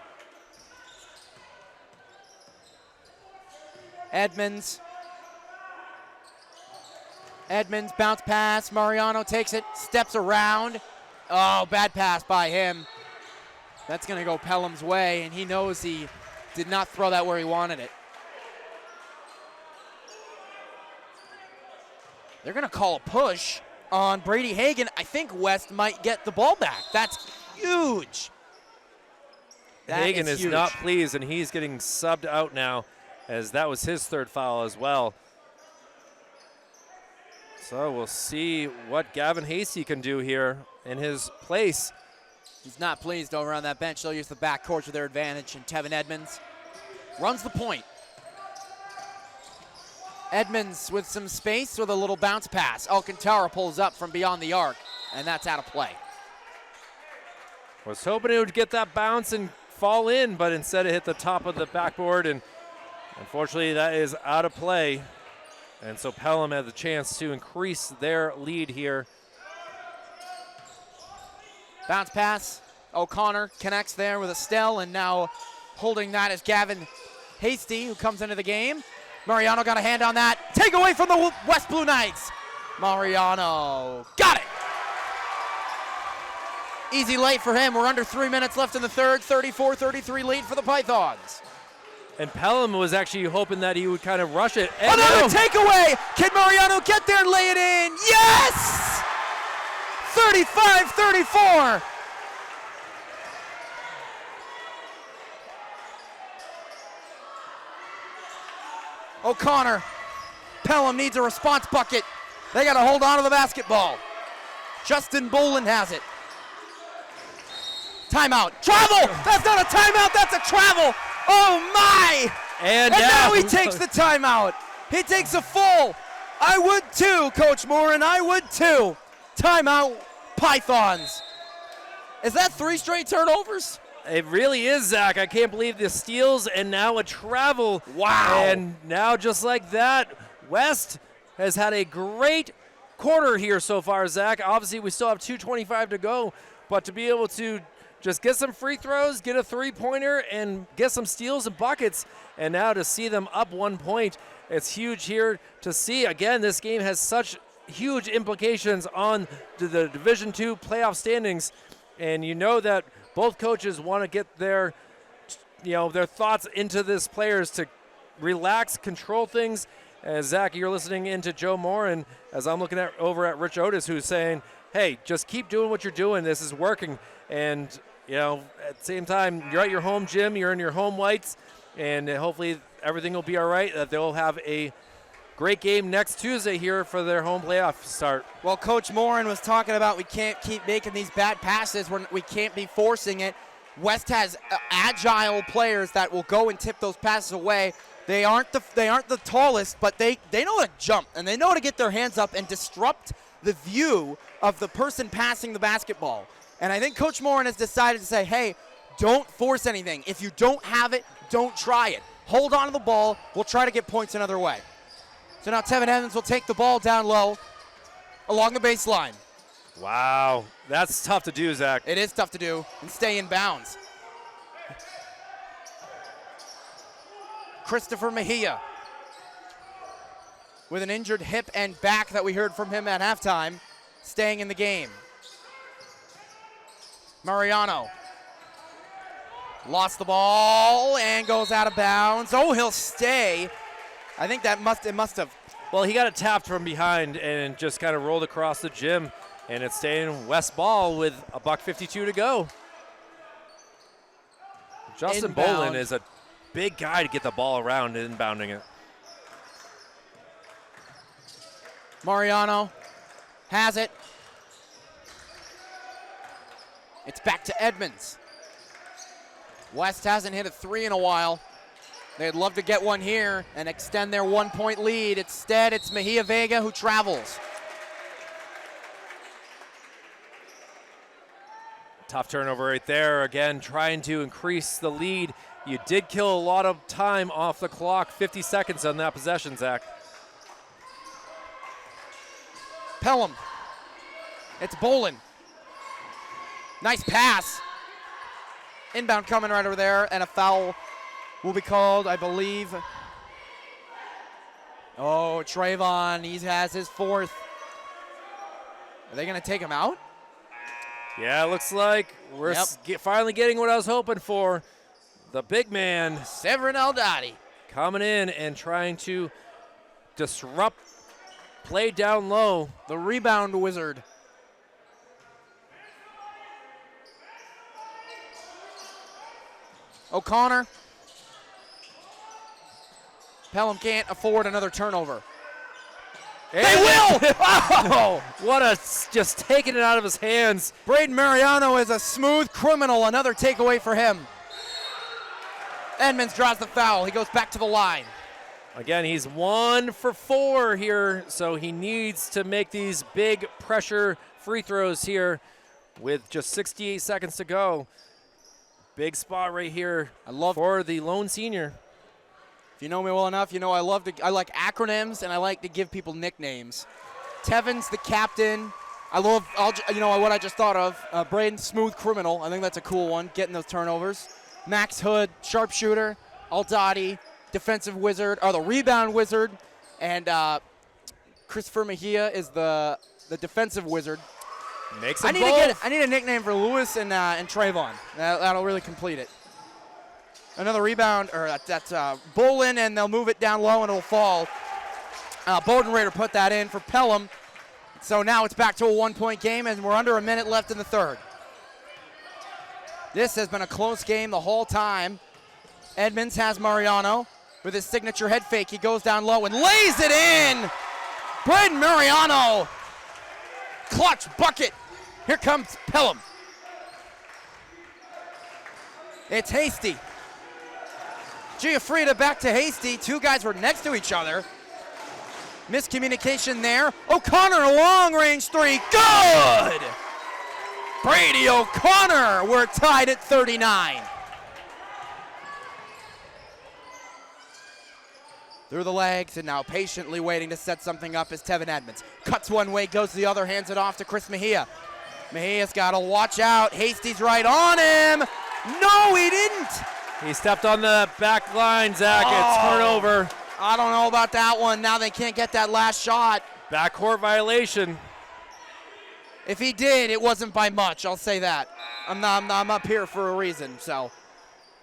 Edmonds bounce pass. Mariano takes it, steps around. Oh, bad pass by him. That's going to go Pelham's way, and he knows he did not throw that where he wanted it. They're going to call a push on Brady Hagen. I think West might get the ball back. That's huge. Hagen is huge. not pleased, and he's getting subbed out now, as that was his third foul as well. So we'll see what Gavin Hasty can do here in his place. He's not pleased over on that bench. They'll use the backcourt to their advantage, and Tevin Edmonds runs the point. Edmonds with some space with a little bounce pass. Alcantara pulls up from beyond the arc, and that's out of play. Was hoping it would get that bounce and fall in, but instead it hit the top of the backboard, and unfortunately that is out of play. And so Pelham had the chance to increase their lead here. Bounce pass. O'Connor connects there with Estelle, and now holding that is Gavin Hasty, who comes into the game. Mariano got a hand on that. Take away from the West Blue Knights. Mariano got it. Easy late for him. We're under 3 minutes left in the third. 34-33 lead for the Pythons. And Pelham was actually hoping that he would kind of rush it. And another takeaway. Can Mariano get there and lay it in? Yes! 35-34. O'Connor. Pelham needs a response bucket. They got to hold on to the basketball. Justin Boland has it. Timeout. Travel! That's not a timeout, that's a travel! Oh my! And now he takes the timeout. He takes a full. I would too, Coach Morin. I would too. Timeout, Pythons. Is that 3 straight turnovers? It really is, Zach. I can't believe the steals and now a travel. Wow. And now just like that, West has had a great quarter here so far, Zach. Obviously, we still have 2:25 to go, but to be able to just get some free throws, get a three-pointer, and get some steals and buckets, and now to see them up 1 point, it's huge here to see. Again, this game has such huge implications on the Division II playoff standings, and you know that both coaches want to get their thoughts into this players to relax, control things. As Zach, you're listening into Joe Moore, and as I'm looking over at Rich Otis, who's saying, hey, just keep doing what you're doing. This is working. And, at the same time, you're at your home gym, you're in your home whites, and hopefully everything will be all right. They'll have a great game next Tuesday here for their home playoff start. Well, Coach Morin was talking about we can't keep making these bad passes. We can't be forcing it. West has agile players that will go and tip those passes away. They aren't the tallest, but they know how to jump, and they know how to get their hands up and disrupt the view of the person passing the basketball. And I think Coach Morin has decided to say, hey, don't force anything. If you don't have it, don't try it. Hold on to the ball. We'll try to get points another way. So now Tevin Evans will take the ball down low along the baseline. Wow, that's tough to do, Zach. It is tough to do and stay in bounds. Christopher Mejia with an injured hip and back that we heard from him at halftime, staying in the game. Mariano lost the ball and goes out of bounds. Oh, he'll stay. I think it must have. Well, he got it tapped from behind and just kind of rolled across the gym, and it's staying West ball with $1:52 to go. Justin Inbound. Bolin is a big guy to get the ball around and inbounding it. Mariano has it. It's back to Edmonds. West hasn't hit a three in a while. They'd love to get one here and extend their 1-point lead. Instead, it's Mejia Vega who travels. Tough turnover right there. Again, trying to increase the lead. You did kill a lot of time off the clock. 50 seconds on that possession, Zach. Pelham. It's Bolin. Nice pass. Inbound coming right over there, and a foul will be called, I believe. Oh, Trayvon, he has his fourth. Are they going to take him out? Yeah, it looks like we're finally getting what I was hoping for. The big man, Severin Aldati, coming in and trying to disrupt play down low. the rebound wizard. O'Connor. Pelham can't afford another turnover. They will! Oh! Just taking it out of his hands. Braden Mariano is a smooth criminal. Another takeaway for him. Edmonds draws the foul. He goes back to the line. Again, he's 1 for 4 here, so he needs to make these big pressure free throws here with just 68 seconds to go. Big spot right here for the lone senior. If you know me well enough, you know I like acronyms and I like to give people nicknames. Tevin's the captain. What I just thought of. Braden, smooth criminal. I think that's a cool one, getting those turnovers. Max Hood, sharpshooter. Aldati, defensive wizard, or the rebound wizard. And Christopher Mejia is the defensive wizard. Makes them I need a nickname for Lewis and Trayvon. That'll really complete it. Another rebound, or that's Bolin, and they'll move it down low and it'll fall. Bodenrader put that in for Pelham. So now it's back to a 1-point game, and we're under a minute left in the third. This has been a close game the whole time. Edmonds has Mariano with his signature head fake. He goes down low and lays it in. Braden Mariano. Clutch bucket. Here comes Pelham. It's Hasty. Giuffrida back to Hasty. Two guys were next to each other. Miscommunication there. O'Connor, a long-range three. Good! Brady O'Connor. We're tied at 39. Through the legs, and now patiently waiting to set something up is Tevin Edmonds. Cuts one way, goes to the other, hands it off to Chris Mejia. Mejia's got to watch out. Hasty's right on him. No, he didn't. He stepped on the back line, Zach. It's turnover. I don't know about that one. Now they can't get that last shot. Backcourt violation. If he did, it wasn't by much. I'll say that. I'm up here for a reason. So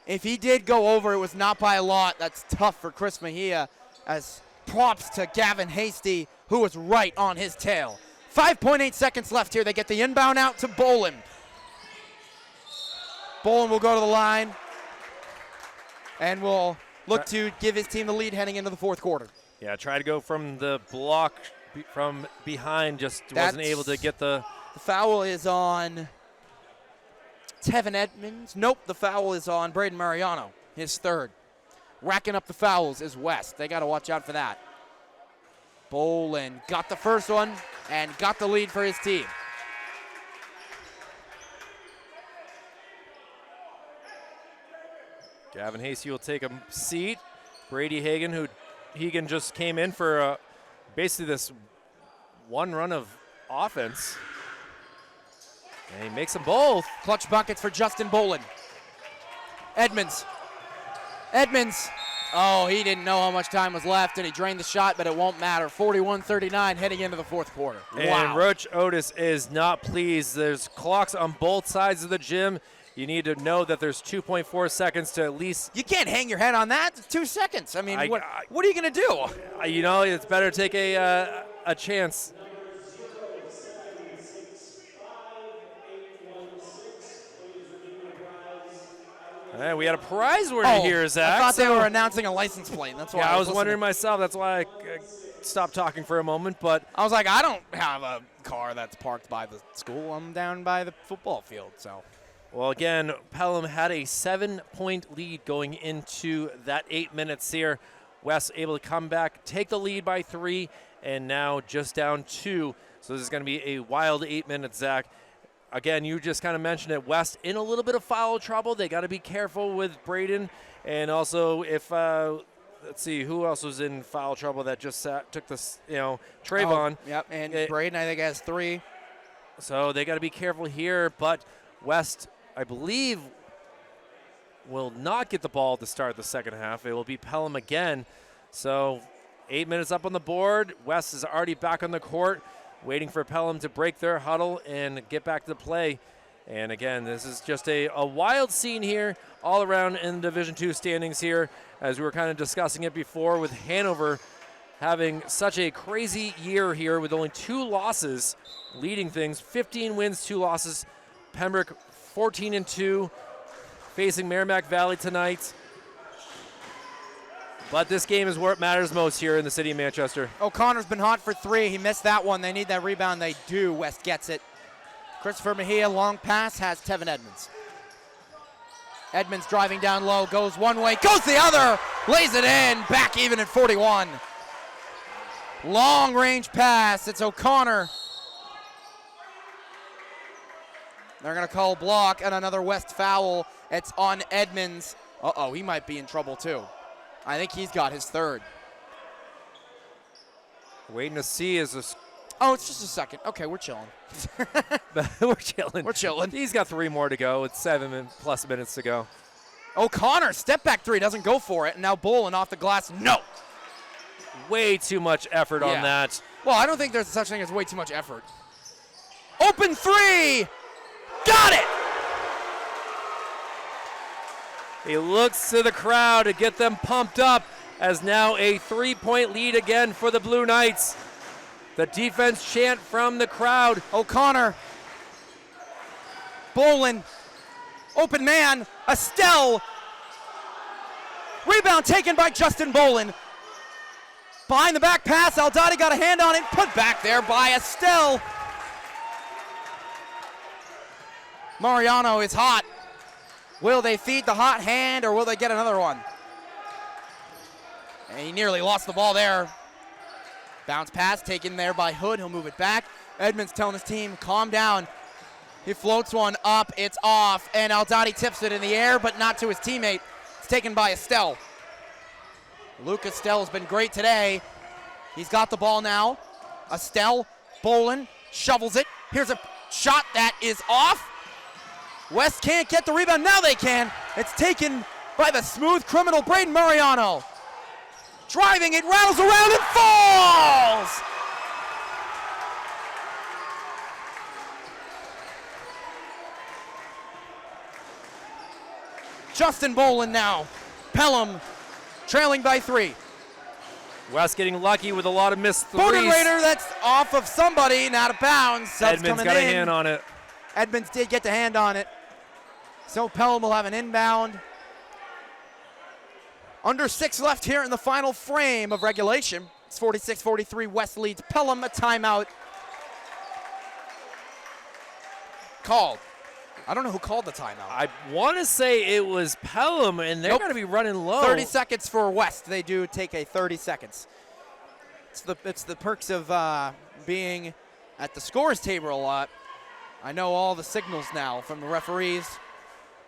if he did go over, it was not by a lot. That's tough for Chris Mejia. As props to Gavin Hasty, who was right on his tail. 5.8 seconds left here. They get the inbound out to Bolin. Bolin will go to the line and will look to give his team the lead heading into the fourth quarter. Yeah, try to go from the block from behind, just wasn't able to get the... The foul is on Tevin Edmonds. Nope, the foul is on Braden Mariano, his third. Racking up the fouls is West. They got to watch out for that. Bolin got the first one and got the lead for his team. Gavin Hasty will take a seat. Brady Hagan just came in for basically this one run of offense. And he makes them both. Clutch buckets for Justin Bolin. Edmonds. Oh, he didn't know how much time was left, and he drained the shot, but it won't matter. 41-39 heading into the fourth quarter. And wow. Roach Otis is not pleased. There's clocks on both sides of the gym. You need to know that there's 2.4 seconds to at least... You can't hang your head on that. It's 2 seconds. I mean, what are you going to do? You know, it's better to take a chance. Hey, we had a prize winner here, Zach. I thought they were announcing a license plate. That's why. Yeah, I was wondering myself. That's why I stopped talking for a moment. But I was like, I don't have a car that's parked by the school. I'm down by the football field. So, well, again, Pelham had a 7-point lead going into that 8 minutes here. West able to come back, take the lead by 3, and now just down 2. So this is going to be a wild 8 minutes, Zach. Again, you just kind of mentioned it. West in a little bit of foul trouble. They got to be careful with Braden. And also, if let's see, who else was in foul trouble that just took this, Trayvon. Oh, yep, and Braden, I think, has 3. So they got to be careful here. But West, I believe, will not get the ball to start the second half. It will be Pelham again. So 8 minutes up on the board. West is already back on the court, waiting for Pelham to break their huddle and get back to the play. And again, this is just a wild scene here all around in the Division II standings here, as we were kind of discussing it before, with Hanover having such a crazy year here with only 2 losses, leading things. 15 wins, 2 losses. Pembroke 14-2, facing Merrimack Valley tonight. But this game is where it matters most here in the city of Manchester. O'Connor's been hot for 3. He missed that one. They need that rebound. They do. West gets it. Christopher Mejia, long pass, has Tevin Edmonds. Edmonds driving down low, goes one way, goes the other, lays it in, back even at 41. Long range pass. It's O'Connor. They're going to call block and another West foul. It's on Edmonds. Uh-oh, he might be in trouble too. I think he's got his 3rd. Waiting to see is this. Oh, it's just a second. Okay, we're chilling. We're chilling. He's got 3 more to go. It's 7+ minutes to go. O'Connor, step back 3, doesn't go for it. And now Bolin off the glass. No. Way too much effort on that. Well, I don't think there's such thing as way too much effort. Open 3. Got it. He looks to the crowd to get them pumped up, as now a 3-point lead again for the Blue Knights. The defense chant from the crowd. O'Connor. Bolin. Open man. Estelle. Rebound taken by Justin Bolin. Behind the back pass. Aldati got a hand on it. Put back there by Estelle. Mariano is hot. Will they feed the hot hand, or will they get another one? And he nearly lost the ball there. Bounce pass taken there by Hood. He'll move it back. Edmonds telling his team, calm down. He floats one up. It's off. And Aldati tips it in the air, but not to his teammate. It's taken by Estelle. Luke Estelle has been great today. He's got the ball now. Estelle, Bolin, shovels it. Here's a shot that is off. West can't get the rebound. Now they can. It's taken by the smooth criminal Braden Mariano. Driving it, rattles around and falls! Justin Boland now. Pelham trailing by 3. West getting lucky with a lot of missed threes. Bowden Raider, that's off of somebody and out of bounds. Subs Edmonds coming got in. a hand on it. Edmonds did get the hand on it. So Pelham will have an inbound. Under 6 left here in the final frame of regulation. It's 46-43. West leads Pelham. A timeout called. I don't know who called the timeout. I want to say it was Pelham, and they're Nope. going to be running low. 30 seconds for West. They do take a 30 seconds. It's the perks of being at the scores table a lot. I know all the signals now from the referees.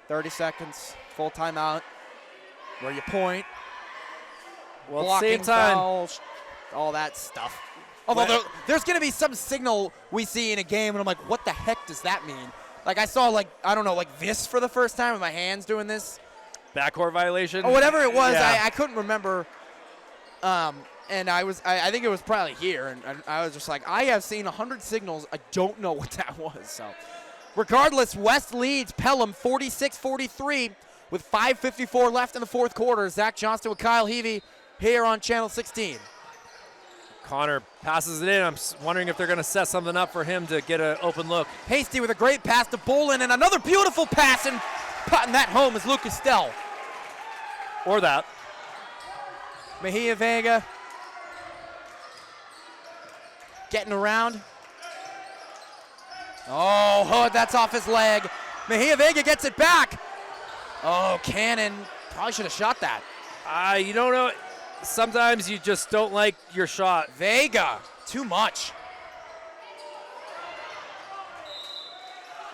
30 seconds, full timeout, where you point, Well, at the blocking same time, fouls, all that stuff. Although there's going to be some signal we see in a game, and I'm like, what the heck does that mean? Like I saw, like this for the first time with my hands doing this. backcourt violation. Or whatever it was, Yeah. I couldn't remember. And I think it was probably here, and I was just like, I have seen 100 signals. I don't know what that was. So, regardless, West leads Pelham 46-43 with 5:54 left in the fourth quarter. Zach Johnston with Kyle Heavey here on Channel 16. Connor passes it in. I'm wondering if they're going to set something up for him to get an open look. Hasty with a great pass to Boland, and another beautiful pass, and putting that home is Lucas Stell. Or that. Mejia Vega getting around. Oh, Hood, that's off his leg. Mejia Vega gets it back. Oh, Cannon probably should have shot that. You don't know. Sometimes you just don't like your shot. Vega, too much.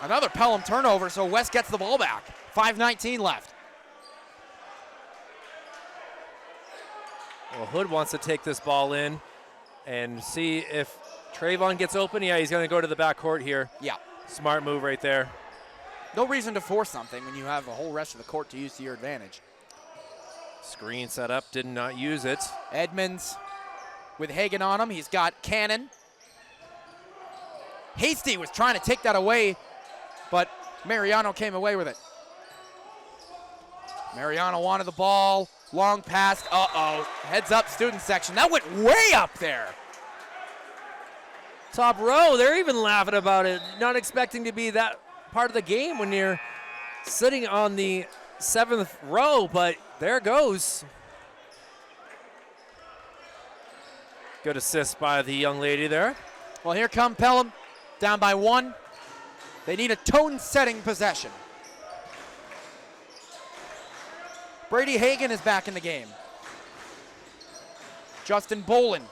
Another Pelham turnover, so West gets the ball back. 5:19 left. Well, Hood wants to take this ball in and see if Trayvon gets open. Yeah, he's going to go to the backcourt here. Yeah. Smart move right there. No reason to force something when you have the whole rest of the court to use to your advantage. Screen set up, did not use it. Edmonds with Hagan on him. He's got Cannon. Hasty was trying to take that away, but Mariano came away with it. Mariano wanted the ball. Long pass. Uh-oh. Heads up, student section. That went way up there. Top row, they're even laughing about it. Not expecting to be that part of the game when you're sitting on the 7th row, but there goes. Good assist by the young lady there. Well, here come Pelham, down by 1. They need a tone-setting possession. Brady Hagan is back in the game. Justin Boland.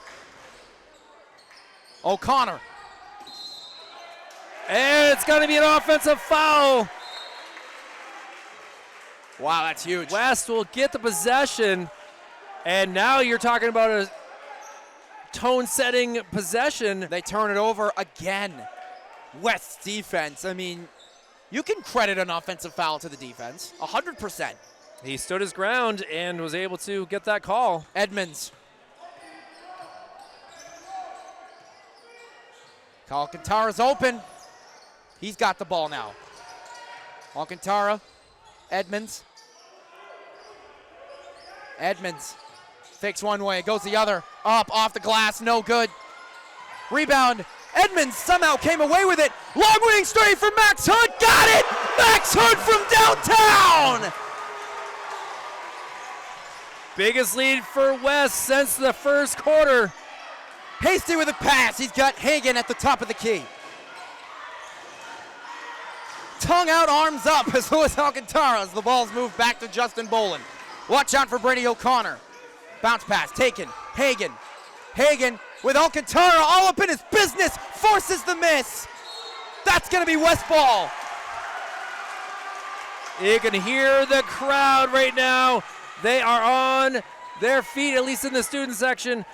O'Connor. And it's going to be an offensive foul. Wow, that's huge. West will get the possession, and now you're talking about a tone-setting possession. They turn it over again. West's defense, I mean, you can credit an offensive foul to the defense, 100%. He stood his ground and was able to get that call. Edmonds. Alcantara's open. He's got the ball now. Alcantara, Edmonds. Edmonds fakes one way, goes the other. Up, off the glass, no good. Rebound. Edmonds somehow came away with it. Long wing straight for Max Hood. Got it! Max Hood from downtown! Biggest lead for West since the first quarter. Hasty with a pass. He's got Hagan at the top of the key. Tongue out, arms up as Louis Alcantara as the ball's moved back to Justin Boland. Watch out for Brady O'Connor. Bounce pass taken. Hagan. Hagan with Alcantara all up in his business. Forces the miss. That's going to be West ball. You can hear the crowd right now. They are on their feet, at least in the student section.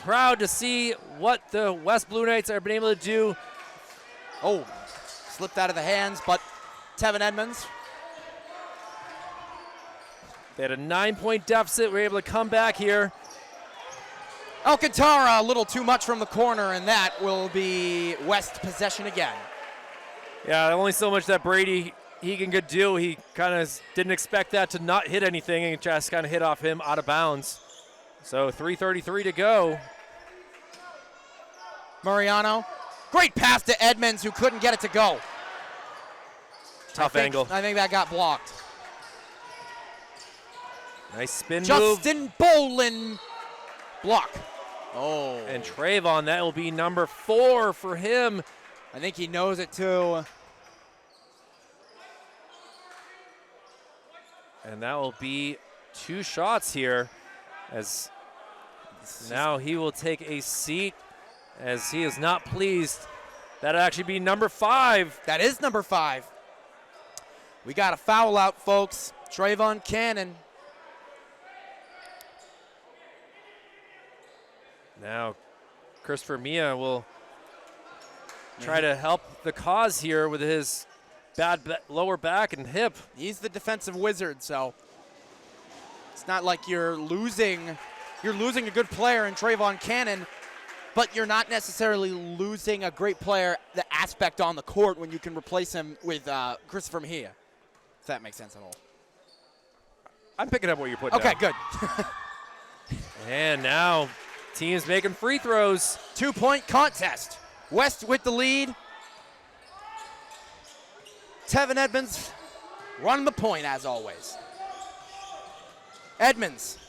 Proud to see what the West Blue Knights have been able to do. Oh, slipped out of the hands, but Tevin Edmonds. They had a 9-point deficit. We're able to come back here. Alcantara a little too much from the corner, and that will be West possession again. Yeah, only so much that Brady Egan could do. He kind of didn't expect that to not hit anything, and just kind of hit off him out of bounds. So 3:33 to go. Mariano, great pass to Edmonds, who couldn't get it to go. Tough angle. I think that got blocked. Nice spin move. Justin Bolin, block. Oh. And Trayvon, that will be number 4 for him. I think he knows it too. And that will be 2 shots here, as now he will take a seat, as he is not pleased. That'll actually be number 5. That is number 5. We got a foul out, folks. Trayvon Cannon. Now, Christopher Mia will try to help the cause here with his bad lower back and hip. He's the defensive wizard, so it's not like you're losing a good player in Trayvon Cannon, but you're not necessarily losing a great player, the aspect on the court, when you can replace him with Christopher Mejia. If that makes sense at all. I'm picking up what you're putting Okay, down. good. And now, teams making free throws. 2-point contest. West with the lead. Tevin Edmonds running the point as always. Edmonds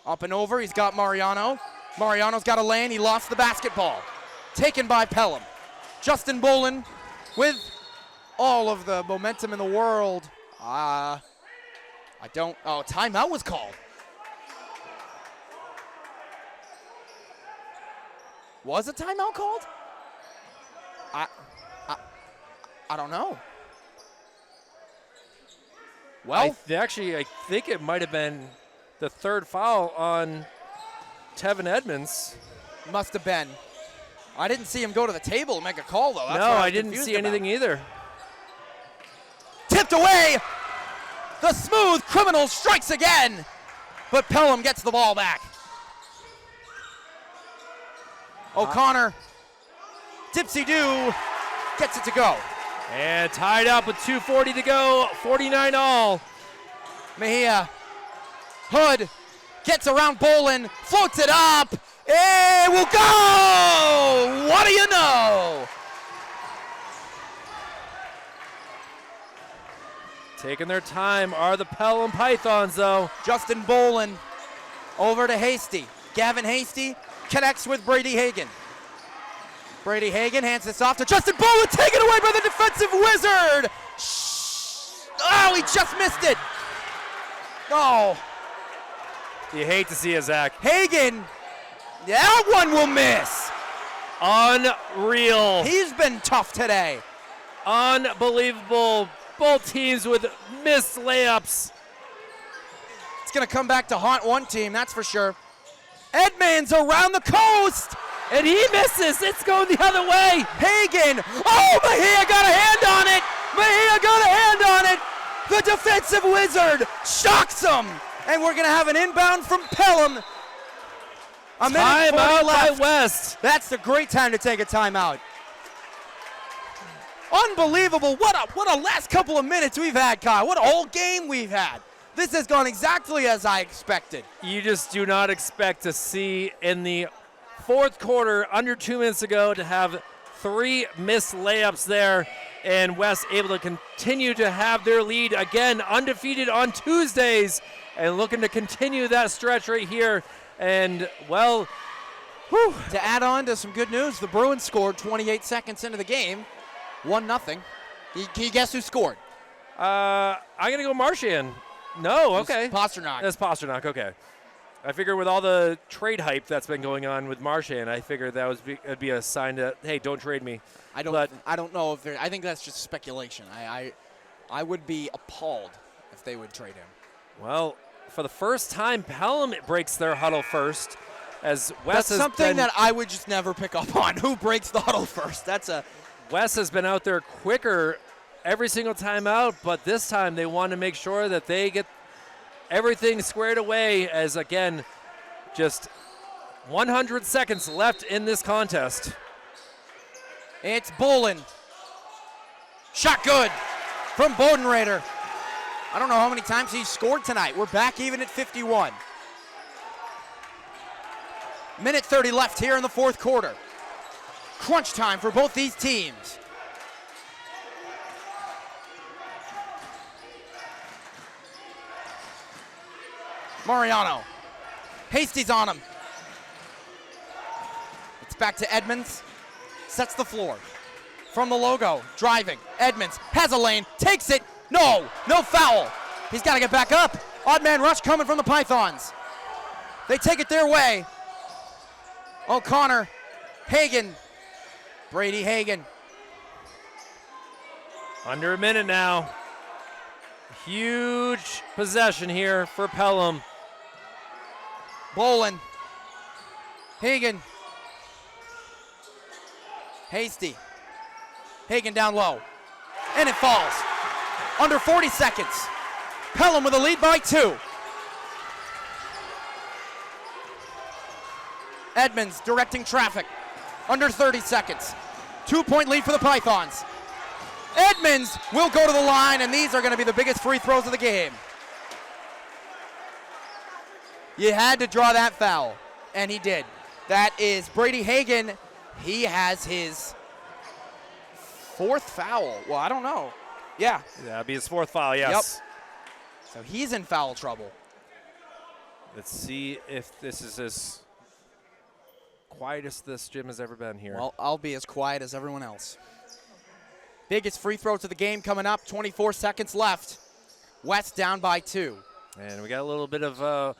up and over. He's got Mariano. Mariano's got a lane. He lost the basketball. Taken by Pelham. Justin Bolin with all of the momentum in the world. Timeout was called. Was a timeout called? I don't know. Well, I think it might have been the 3rd foul on Tevin Edmonds. must have been. I didn't see him go to the table and make a call, though. That's no, what I didn't see anything either. Tipped away. The smooth criminal strikes again, but Pelham gets the ball back. O'Connor, Dipsy-do, gets it to go. And tied up with 2:40 to go, 49 all. Mejia, Hood, gets around Bolin, floats it up, it will go! What do you know? Taking their time are the Pelham Pythons, though. Justin Bolin over to Hasty. Gavin Hasty connects with Brady Hagan. Brady Hagan hands this off to Justin Bolin, taken away by the defensive wizard. Oh, he just missed it. Oh. You hate to see it, Zach. Hagan, that one will miss. Unreal. He's been tough today. Unbelievable. Both teams with missed layups. It's going to come back to haunt one team, that's for sure. Edmonds around the coast. And he misses. It's going the other way. Hagan. Oh, Mejia got a hand on it. Mejia got a hand on it. The defensive wizard shocks him. And we're going to have an inbound from Pelham. A minute 40 Timeout by left. West. That's the great time to take a timeout. Unbelievable. What a last couple of minutes we've had, Kyle. What a whole game we've had. This has gone exactly as I expected. You just do not expect to see in the 4th quarter, under 2 minutes ago, to have 3 missed layups there, and West able to continue to have their lead again, undefeated on Tuesdays, and looking to continue that stretch right here. And, well, whew. To add on to some good news, the Bruins scored 28 seconds into the game, 1-0. Can you guess who scored? I'm going to go Marchand. No, okay. Pasternak. That's Pasternak, okay. I figure with all the trade hype that's been going on with Marchand, I figured that would be a sign that, hey, don't trade me. I don't know if I think that's just speculation. I would be appalled if they would trade him. Well, for the first time, Pelham breaks their huddle first, as West That's something that I would just never pick up on. Who breaks the huddle first? West has been out there quicker every single time out, but this time they want to make sure that they get everything squared away, as again, just 100 seconds left in this contest. It's Bolin. Shot good. from Bodenrader. I don't know how many times he's scored tonight. We're back even at 51. Minute 30 left here in the fourth quarter. Crunch time for both these teams. Mariano. Hasty's on him. It's back to Edmonds. Sets the floor. From the logo, driving. Edmonds has a lane, takes it. No foul. He's got to get back up. Odd man rush coming from the Pythons. They take it their way. O'Connor, Hagan, Brady Hagan. Under a minute now. Huge possession here for Pelham. Bolin, Hagan, Hasty, Hagan down low, and it falls. Under 40 seconds. Pelham with a lead by 2. Edmonds directing traffic. Under 30 seconds. 2-point lead for the Pythons. Edmonds will go to the line, and these are going to be the biggest free throws of the game. You had to draw that foul, and he did. That is Brady Hagan. He has his 4th foul. Well, I don't know. Yeah. That'd be his 4th foul, yes. Yep. So he's in foul trouble. Let's see if this is as quiet as this gym has ever been here. Well, I'll be as quiet as everyone else. Biggest free throw to the game coming up. 24 seconds left. West down by 2. And we got a little bit of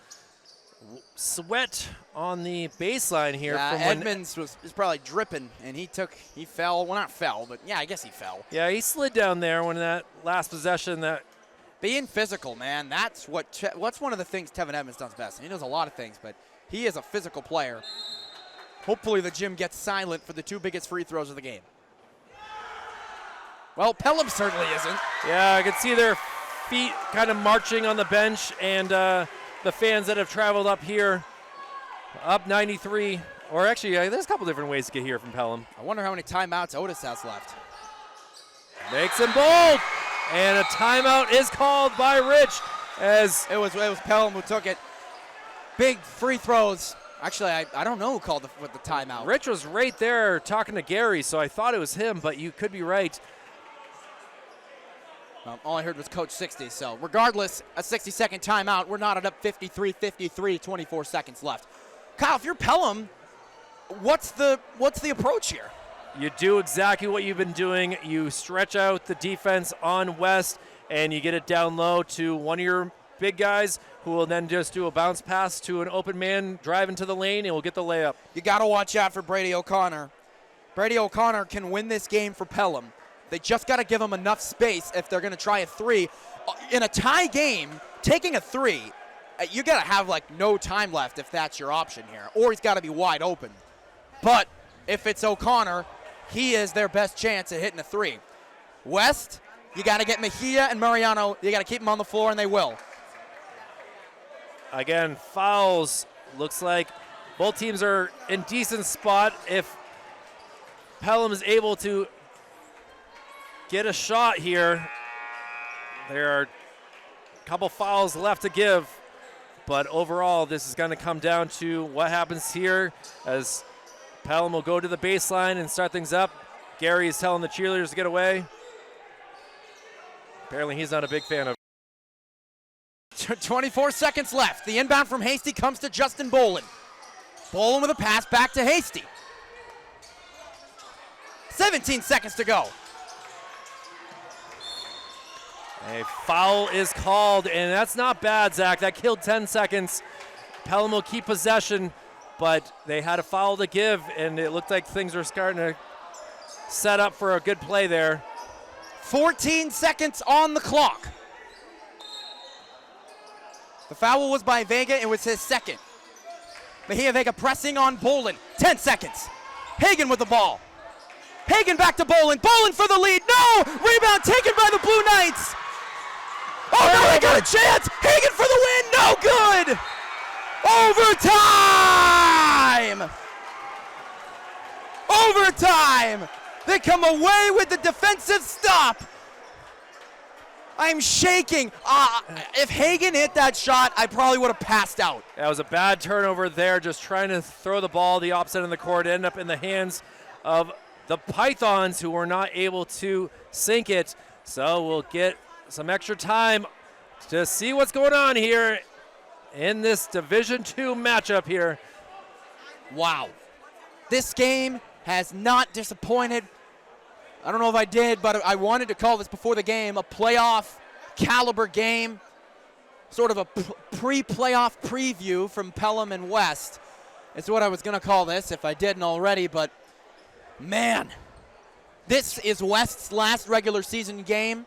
sweat on the baseline here. Yeah, Edmonds was probably dripping, and he fell. Well, not fell, but yeah, I guess he fell. Yeah, he slid down there when that last possession. That being physical, man, that's what's one of the things Tevin Edmonds does best. He does a lot of things, but he is a physical player. Hopefully the gym gets silent for the 2 biggest free throws of the game. Well, Pelham certainly isn't. Yeah, I can see their feet kind of marching on the bench, and the fans that have traveled up here, up 93, or actually, there's a couple different ways to get here from Pelham. I wonder how many timeouts Otis has left. Makes him bold, and a timeout is called by Rich, as it was Pelham who took it. Big free throws. Actually, I don't know who called the timeout. Rich was right there talking to Gary, so I thought it was him, but you could be right. All I heard was Coach 60, so regardless, a 60-second timeout. We're not at up 53-53, 24 seconds left. Kyle, if you're Pelham, what's the approach here? You do exactly what you've been doing. You stretch out the defense on West, and you get it down low to one of your big guys, who will then just do a bounce pass to an open man, drive into the lane, and will get the layup. You got to watch out for Brady O'Connor. Brady O'Connor can win this game for Pelham. They just got to give him enough space if they're going to try a 3. In a tie game, taking a 3, you got to have no time left if that's your option here, or he's got to be wide open. But if it's O'Connor, he is their best chance at hitting a 3. West, you got to get Mejia and Mariano. You got to keep them on the floor, and they will. Again, fouls. Looks like both teams are in decent spot. If Pelham is able to get a shot here, there are a couple fouls left to give, but overall this is going to come down to what happens here as Pelham will go to the baseline and start things up. Gary is telling the cheerleaders to get away. Apparently he's not a big fan of 24 seconds left. The inbound from Hasty comes to Justin Bolin. Bolin with a pass back to Hasty. 17 seconds to go. A foul is called, and that's not bad, Zach. That killed 10 seconds. Pelham will keep possession, but they had a foul to give, and it looked like things were starting to set up for a good play there. 14 seconds on the clock. The foul was by Vega. It was his second. Mejia Vega pressing on Bolin. 10 seconds. Hagan with the ball. Hagan back to Bolin. Bolin for the lead. No! Rebound taken by the Blue Knights. Oh, no, they got a chance. Hagan for the win. No good. Overtime. Overtime. They come away with the defensive stop. I'm shaking. If Hagen hit that shot, I probably would have passed out. That was a bad turnover there, just trying to throw the ball the opposite end of the court, end up in the hands of the Pythons, who were not able to sink it. So we'll get some extra time to see what's going on here in this Division II matchup here. Wow. This game has not disappointed. I don't know if I did, but I wanted to call this before the game a playoff caliber game, sort of a pre-playoff preview from Pelham and West. It's what I was going to call this if I didn't already, but man, this is West's last regular season game,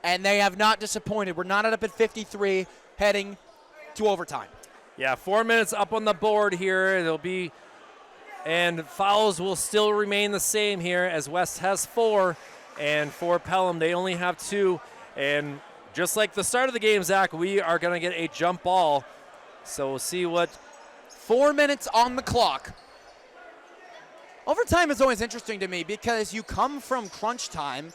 and they have not disappointed. We're not up at 53, heading to overtime. Yeah, 4 minutes up on the board here. It'll be, and fouls will still remain the same here as West has 4, and for Pelham they only have 2. And just like the start of the game, Zach, we are going to get a jump ball. So we'll see what. 4 minutes on the clock. Overtime is always interesting to me because you come from crunch time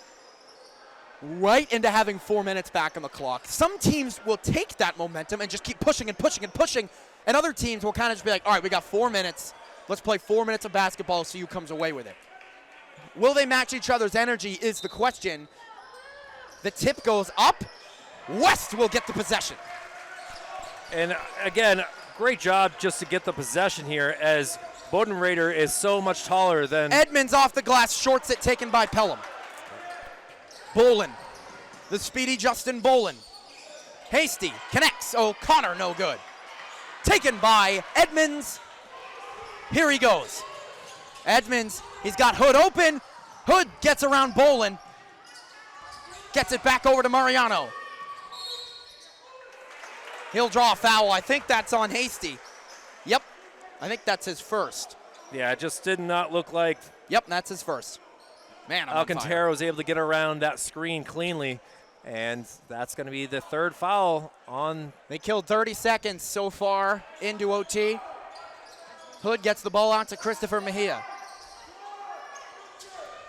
right into having 4 minutes back on the clock. Some teams will take that momentum and just keep pushing and pushing and pushing, and other teams will kind of just be like, all right, we got 4 minutes. Let's play 4 minutes of basketball, see who comes away with it. Will they match each other's energy is the question. The tip goes up. West will get the possession. And again, great job just to get the possession here, as Bodenrader is so much taller than. Edmonds off the glass, shorts it, taken by Pelham. Bolin, the speedy Justin Bolin. Hasty connects. O'Connor, no good. Taken by Edmonds. Here he goes. Edmonds, he's got Hood open. Hood gets around Bolin. Gets it back over to Mariano. He'll draw a foul. I think that's on Hasty. Yep, I think that's his first. Yeah, it just did not look like. Yep, that's his first. Man, I'm on fire. Alcantara was able to get around that screen cleanly, and that's going to be the third foul on. They killed 30 seconds so far into OT. Hood gets the ball out to Christopher Mejia.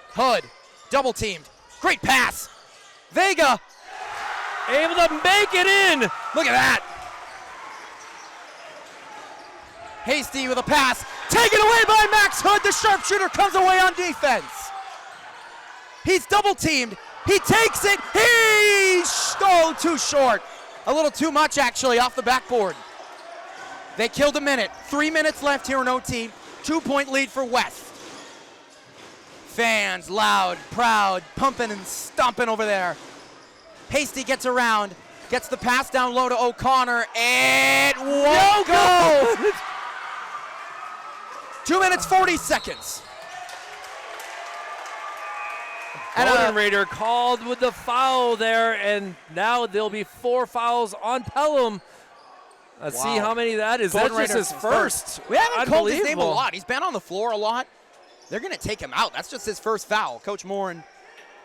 Hood, double teamed. Great pass. Vega. Able to make it in. Look at that. Hasty with a pass. Taken away by Max Hood. The sharpshooter comes away on defense. He's double teamed. He takes it. Too short. A little too much, actually, off the backboard. They killed a minute. 3 minutes left here in OT. 2-point lead for West. Fans, loud, proud, pumping and stomping over there. Hasty gets around, gets the pass down low to O'Connor, and won't go! 2 minutes, 40 seconds. Bodenrader called with the foul there, and now there'll be 4 fouls on Pelham. Let's see how many that is. That's just his first. We haven't called his name a lot. He's been on the floor a lot. They're going to take him out. That's just his first foul. Coach Morin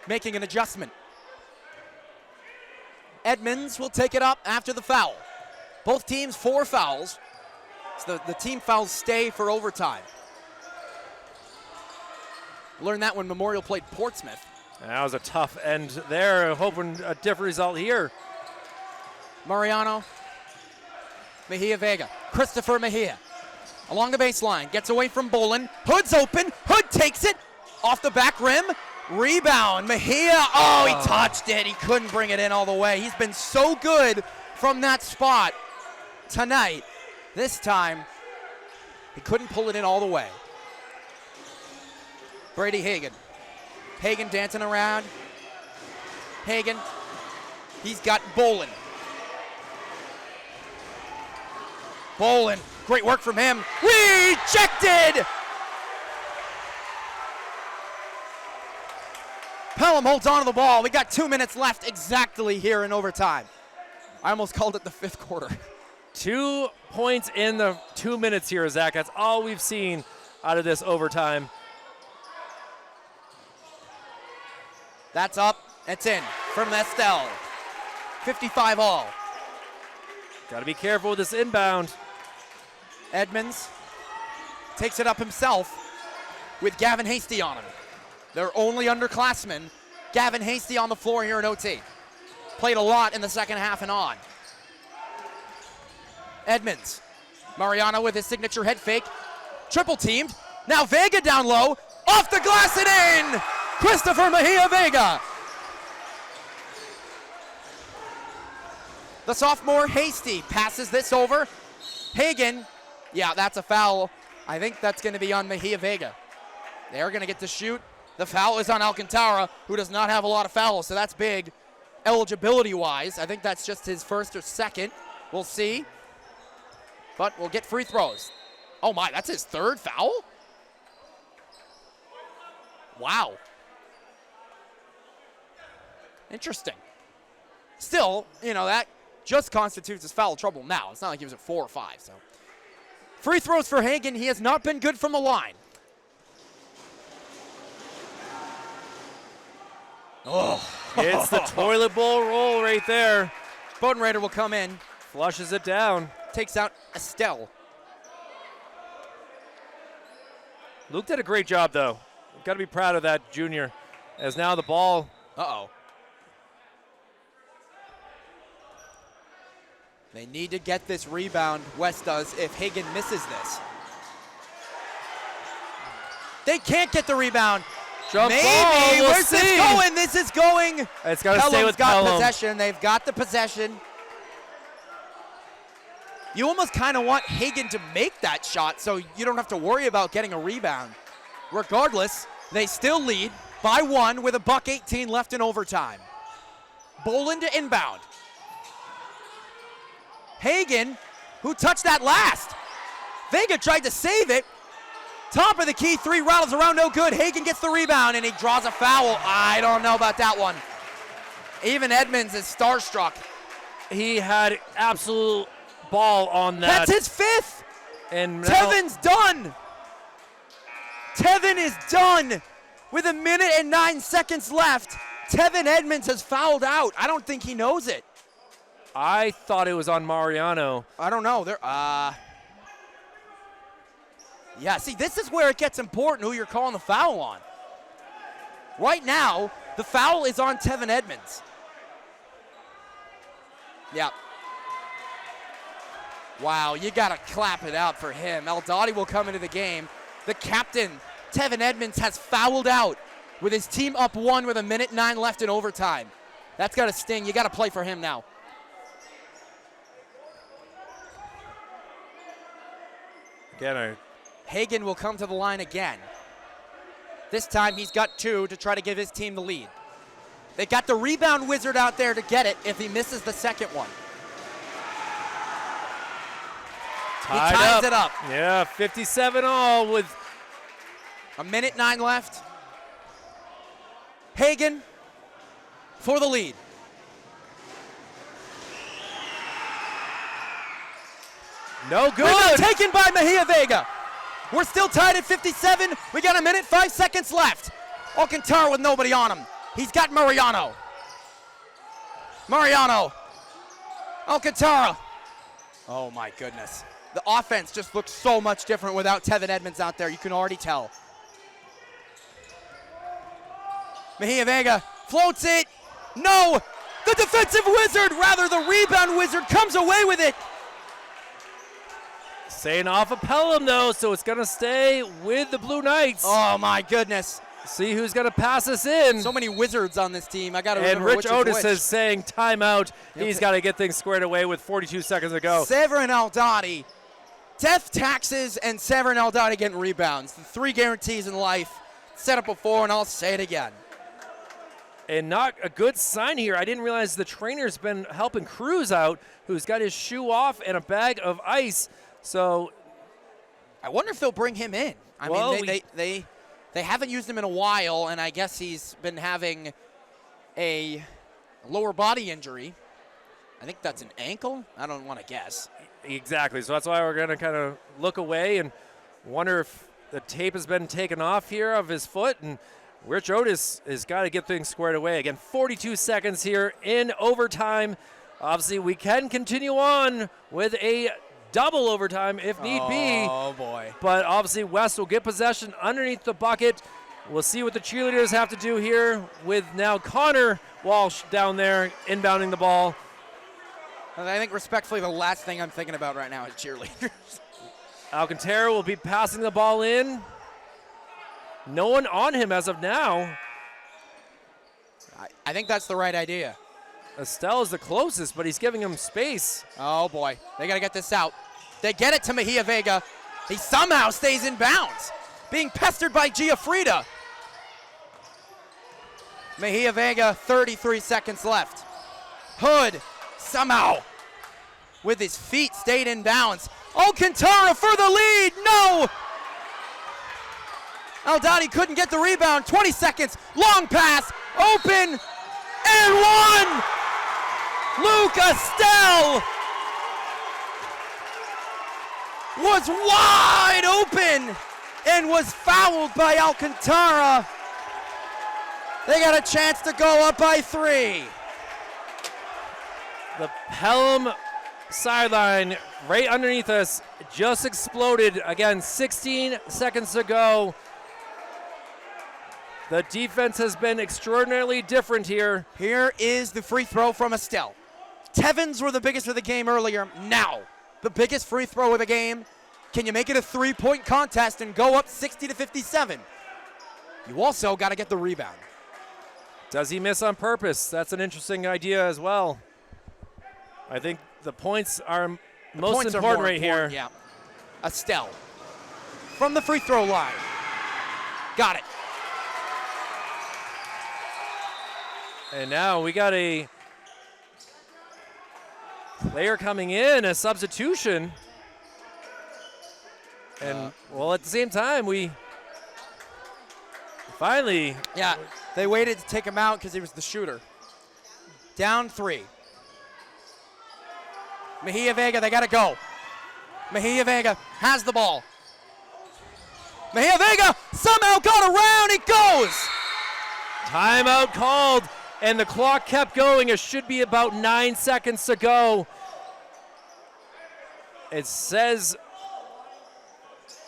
making an adjustment. Edmonds will take it up after the foul. Both teams 4 fouls. So the team fouls stay for overtime. Learned that when Memorial played Portsmouth. That was a tough end there. Hoping a different result here. Mariano. Mejia Vega. Christopher Mejia. Along the baseline. Gets away from Bolin. Hood's open. Hood takes it. Off the back rim. Rebound. Mejia. Oh, he touched it. He couldn't bring it in all the way. He's been so good from that spot tonight. This time, he couldn't pull it in all the way. Brady Hagen. Hagen dancing around. Hagen. He's got Bolin. Bolin. Great work from him. Rejected! Pelham holds on to the ball. We got 2 minutes left exactly here in overtime. I almost called it the 5th quarter. 2 points in the 2 minutes here, Zach. That's all we've seen out of this overtime. That's up. It's in from Estelle. 55 all. Got to be careful with this inbound. Edmonds takes it up himself with Gavin Hasty on him. Their only underclassman, Gavin Hasty on the floor here in OT. played a lot in the second half and on. Edmonds. Mariano with his signature head fake. Triple teamed. Now Vega down low. Off the glass and in! Christopher Mejia Vega. The sophomore Hasty passes this over. Hagen, yeah, that's a foul. I think that's going to be on Mejia Vega. They're going to get to shoot. The foul is on Alcantara, who does not have a lot of fouls, so that's big eligibility-wise. I think that's just his first or second. We'll see. But we'll get free throws. Oh my, that's his third foul? Wow. Interesting. Still, you know, that just constitutes his foul trouble now. It's not like he was at 4 or 5, so. Free throws for Hagen. He has not been good from the line. Oh. It's the toilet bowl roll right there. Bodenreiter will come in. Flushes it down. Takes out Estelle. Luke did a great job, though. Got to be proud of that junior. As now the ball. Uh-oh. They need to get this rebound, West does, if Hagen misses this. They can't get the rebound. Jump Maybe. ball, we'll Where's see. this going? This is going. It's got to stay Pelham's with got Pelham. possession. They've got the possession. You almost kind of want Hagen to make that shot so you don't have to worry about getting a rebound. Regardless, they still lead by 1 with $1:18 left in overtime. Bolin to inbound. Hagen, who touched that last. Vega tried to save it. Top of the key, 3 rattles around, no good. Hagen gets the rebound and he draws a foul. I don't know about that one. Even Edmonds is starstruck. He had absolute ball on that. That's his 5th. And Tevin's done. Tevin is done. With 1 minute and 9 seconds left, Tevin Edmonds has fouled out. I don't think he knows it. I thought it was on Mariano. I don't know. Yeah, see, this is where it gets important who you're calling the foul on. Right now, the foul is on Tevin Edmonds. Yeah. Wow, you got to clap it out for him. Eldadi will come into the game. The captain, Tevin Edmonds, has fouled out with his team up 1 with 1 minute 9 left in overtime. That's got to sting. You got to play for him now. Again, Hagen will come to the line again. This time he's got 2 to try to give his team the lead. They got the rebound wizard out there to get it if he misses the second one. He ties it up. Yeah, 57 all with 1 minute 9 left. Hagen for the lead. no good. Rebound taken by Mejia Vega. We're still tied at 57. We got 1 minute 5 seconds left. Alcantara with nobody on him. He's got Mariano. Alcantara. Oh my goodness. The offense just looks so much different without Tevin Edmonds out there. You can already tell. Mejia Vega floats it. No! The defensive wizard, rather the rebound wizard, comes away with it. Staying off of Pelham, though, so it's going to stay with the Blue Knights. Oh my goodness. See who's going to pass us in. So many wizards on this team. I got to And remember Rich which Otis is which. is saying timeout. Yep. He's got to get things squared away with 42 seconds to go. Severin Eldadi. Death taxes and Severin Eldadi getting rebounds. The 3 guarantees in life. Said it before and I'll say it again. And not a good sign here. I didn't realize the trainer's been helping Cruz out, who's got his shoe off and a bag of ice. So I wonder if they'll bring him in. I mean, they haven't used him in a while, and I guess he's been having a lower body injury. I think that's an ankle. I don't want to guess. exactly. So that's why we're going to kind of look away and wonder if the tape has been taken off here of his foot. And Rich Otis has got to get things squared away. Again, 42 seconds here in overtime. Obviously, we can continue on with a double overtime if need be. Oh, boy. But obviously, West will get possession underneath the bucket. We'll see what the cheerleaders have to do here with now Connor Walsh down there inbounding the ball. And I think respectfully the last thing I'm thinking about right now is cheerleaders. Alcantara will be passing the ball in. No one on him as of now. I think that's the right idea. Estelle is the closest, but he's giving him space. Oh boy, they gotta get this out. They get it to Mejia Vega. He somehow stays in bounds, being pestered by Giafrida. Mejia Vega, 33 seconds left. Hood somehow, with his feet, stayed in bounds. Alcantara for the lead, no! Aldani couldn't get the rebound, 20 seconds, long pass, open, and one! Luke Estelle was wide open and was fouled by Alcantara. They got a chance to go up by 3. The Pelham sideline right underneath us just exploded. Again, 16 seconds to go. The defense has been extraordinarily different here. Here is the free throw from Estelle. Tevins were the biggest of the game earlier. Now, the biggest free throw of the game. Can you make it a 3-point contest and go up 60-57? You also got to get the rebound. Does he miss on purpose? That's an interesting idea as well. I think the points are most important right here. Yeah. Estelle from the free throw line. Got it. And now we got a player coming in, a substitution. And, well, at the same time, we finally... Yeah, they waited to take him out because he was the shooter. Down 3. Mejia Vega, they got to go. Mejia Vega has the ball. Mejia Vega somehow got around. It goes. Timeout called, and the clock kept going. It should be about 9 seconds to go. It says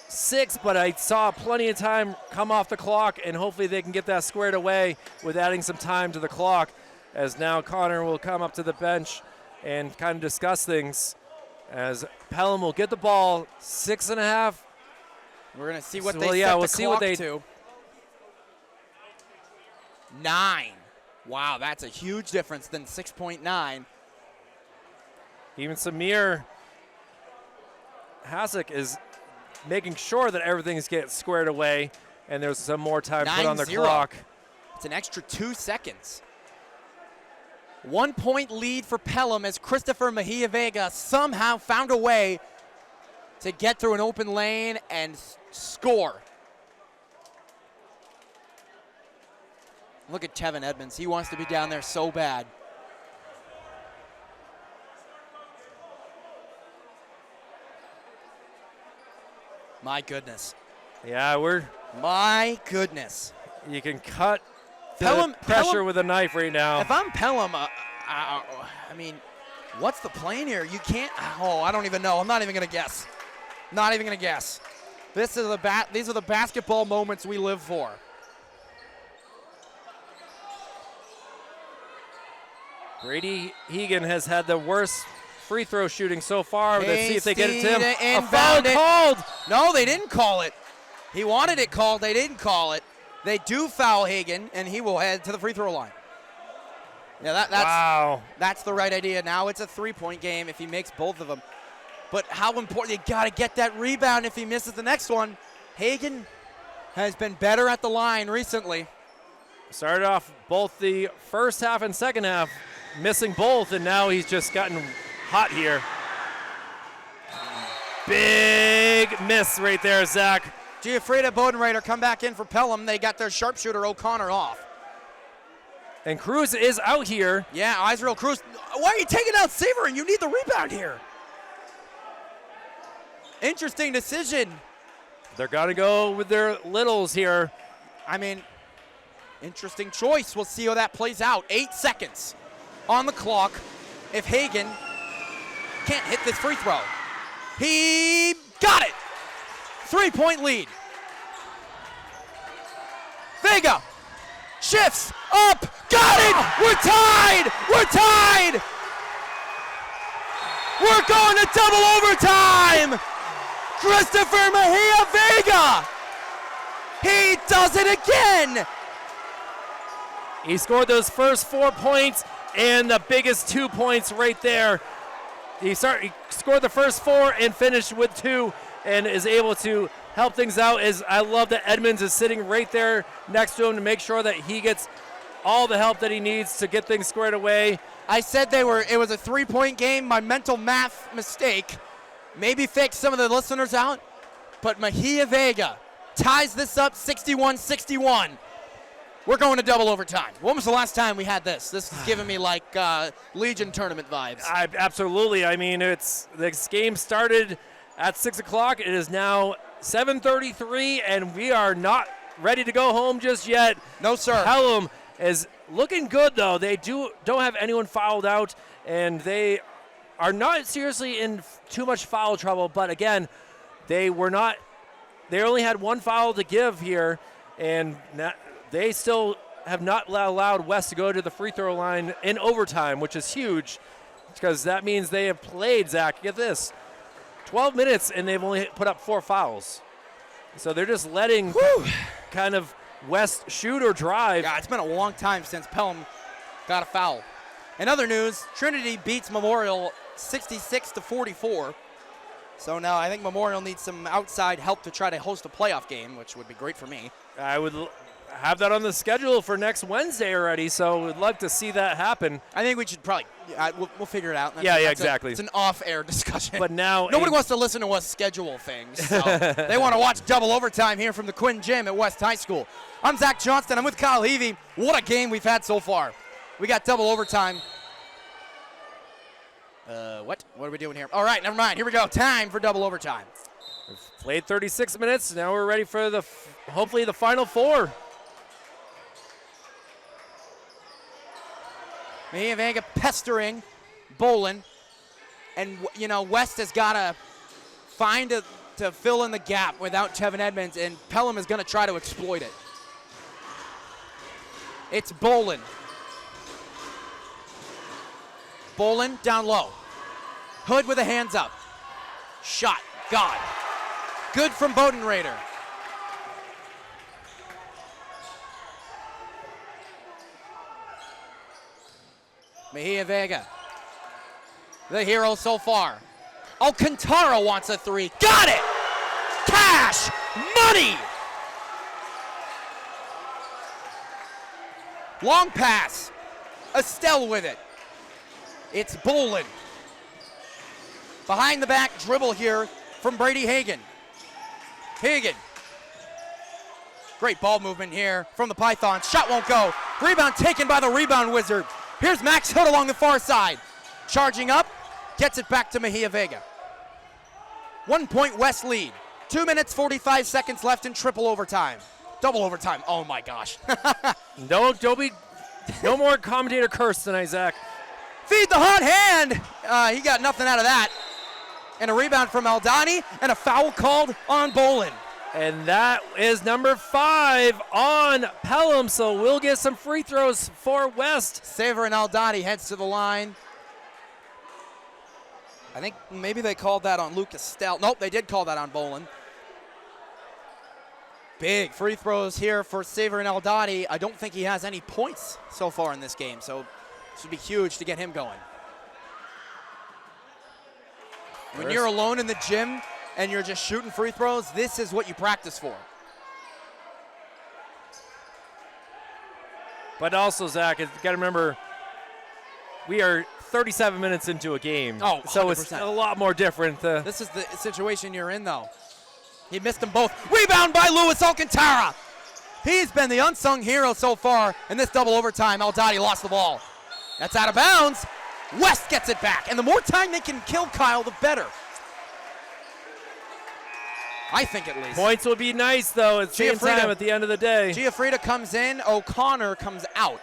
6, but I saw plenty of time come off the clock, and hopefully they can get that squared away with adding some time to the clock, as now Connor will come up to the bench and kind of discuss things, as Pelham will get the ball. 6.5. We're going to see what Well, they yeah, set we'll the see clock what they to. 9. Wow, that's a huge difference than 6.9. Even Samir Hasek is making sure that everything's getting squared away, and there's some more time put on the 9-0. clock. It's an extra 2 seconds. 1 point lead for Pelham as Christopher Mejia Vega somehow found a way to get through an open lane and score. Look at Tevin Edmonds. He wants to be down there so bad. My goodness. Yeah, My goodness. you can cut the Pelham- pressure Pelham- with a knife right now. If I'm Pelham, I mean, what's the plan here? You can't. Oh, I don't even know. I'm not even gonna guess. Not even gonna guess. These are the basketball moments we live for. Brady Hegan has had the worst free throw shooting so far. Let's see if they get it to him. Hasty to A foul inbound it. called. No, they didn't call it. He wanted it called. They didn't call it. They do foul Hagan, and he will head to the free throw line. Yeah, Wow. that's the right idea. Now it's a 3-point game if he makes both of them. But how important, you got to get that rebound if he misses the next one. Hagan has been better at the line recently. Started off both the first half and second half, missing both, and now he's just gotten hot here. Big miss right there, Zach. Giafrida Bodenreiter come back in for Pelham. They got their sharpshooter O'Connor off. And Cruz is out here. Yeah, Israel Cruz. Why are you taking out Severin? You need the rebound here. Interesting decision. They're going to go with their littles here. I mean, interesting choice. We'll see how that plays out. 8 seconds on the clock. If Hagan can't hit this free throw. He got it. 3-point lead. Vega shifts up, got it! We're tied! We're tied! We're going to double overtime! Christopher Mejia Vega! He does it again! He scored those first 4 points and the biggest 2 points right there. He scored the first 4 and finished with 2 and is able to help things out. I love that Edmonds is sitting right there next to him to make sure that he gets all the help that he needs to get things squared away. I said it was a 3-point game. My mental math mistake maybe faked some of the listeners out, but Mejia Vega ties this up 61-61. We're going to double overtime. When was the last time we had this? This is giving me like Legion tournament vibes. Absolutely. I mean, this game started at 6 o'clock. It is now 7:33, and we are not ready to go home just yet. No, sir. Pelham is looking good, though. They don't have anyone fouled out, and they are not seriously in too much foul trouble. But again, they only had 1 foul to give here, and they still have not allowed West to go to the free throw line in overtime, which is huge because that means they have played, Zach, get this, 12 minutes and they've only put up 4 fouls. So they're just letting kind of West shoot or drive. Yeah, it's been a long time since Pelham got a foul. In other news, Trinity beats Memorial 66-44. So now I think Memorial needs some outside help to try to host a playoff game, which would be great for me. I would have that on the schedule for next Wednesday already, so we'd love to see that happen. I think we should probably, we'll figure it out. Yeah, exactly. It's an off-air discussion. But now nobody wants to listen to us schedule things. So they want to watch double overtime here from the Quinn Gym at West High School. I'm Zach Johnston. I'm with Kyle Levy. What a game we've had so far. We got double overtime. What are we doing here? All right, never mind. Here we go. Time for double overtime. We've played 36 minutes. Now we're ready for hopefully the final 4. Mejia Vega pestering Bolin. And, West has got to find to fill in the gap without Tevin Edmonds, and Pelham is going to try to exploit it. It's Bolin. Bolin down low. Hood with the hands up. Shot. God. Good from Bodenrader. Mejia Vega, the hero so far. Alcantara wants a 3. Got it! Cash! Money! Long pass. Estelle with it. It's Bolin. Behind the back dribble here from Brady Hagan. Hagan. Great ball movement here from the Python. Shot won't go. Rebound taken by the rebound wizard. Here's Max Hood along the far side. Charging up, gets it back to Mejia Vega. 1 point West lead. 2 minutes, 45 seconds left in triple overtime. Double overtime, oh my gosh. No more commentator curse tonight, Zach. Feed the hot hand. He got nothing out of that. And a rebound from Aldani and a foul called on Bolin. And that is number 5 on Pelham, so we'll get some free throws for West. Saver and Aldani heads to the line. I think maybe they called that on Luke Estelle. Nope, they did call that on Bolin. Big free throws here for Saver and Aldani. I don't think he has any points so far in this game, so it should be huge to get him going. When you're alone in the gym and you're just shooting free throws, this is what you practice for. But also, Zach, you got to remember, we are 37 minutes into a game. Oh, 100%. So it's a lot more different. This is the situation you're in, though. He missed them both. Rebound by Luis Alcantara. He's been the unsung hero so far in this double overtime. Aldani lost the ball. That's out of bounds. West gets it back. And the more time they can kill Kyle, the better. I think at least. Points will be nice, though, at the same time at the end of the day. Giafrida comes in. O'Connor comes out.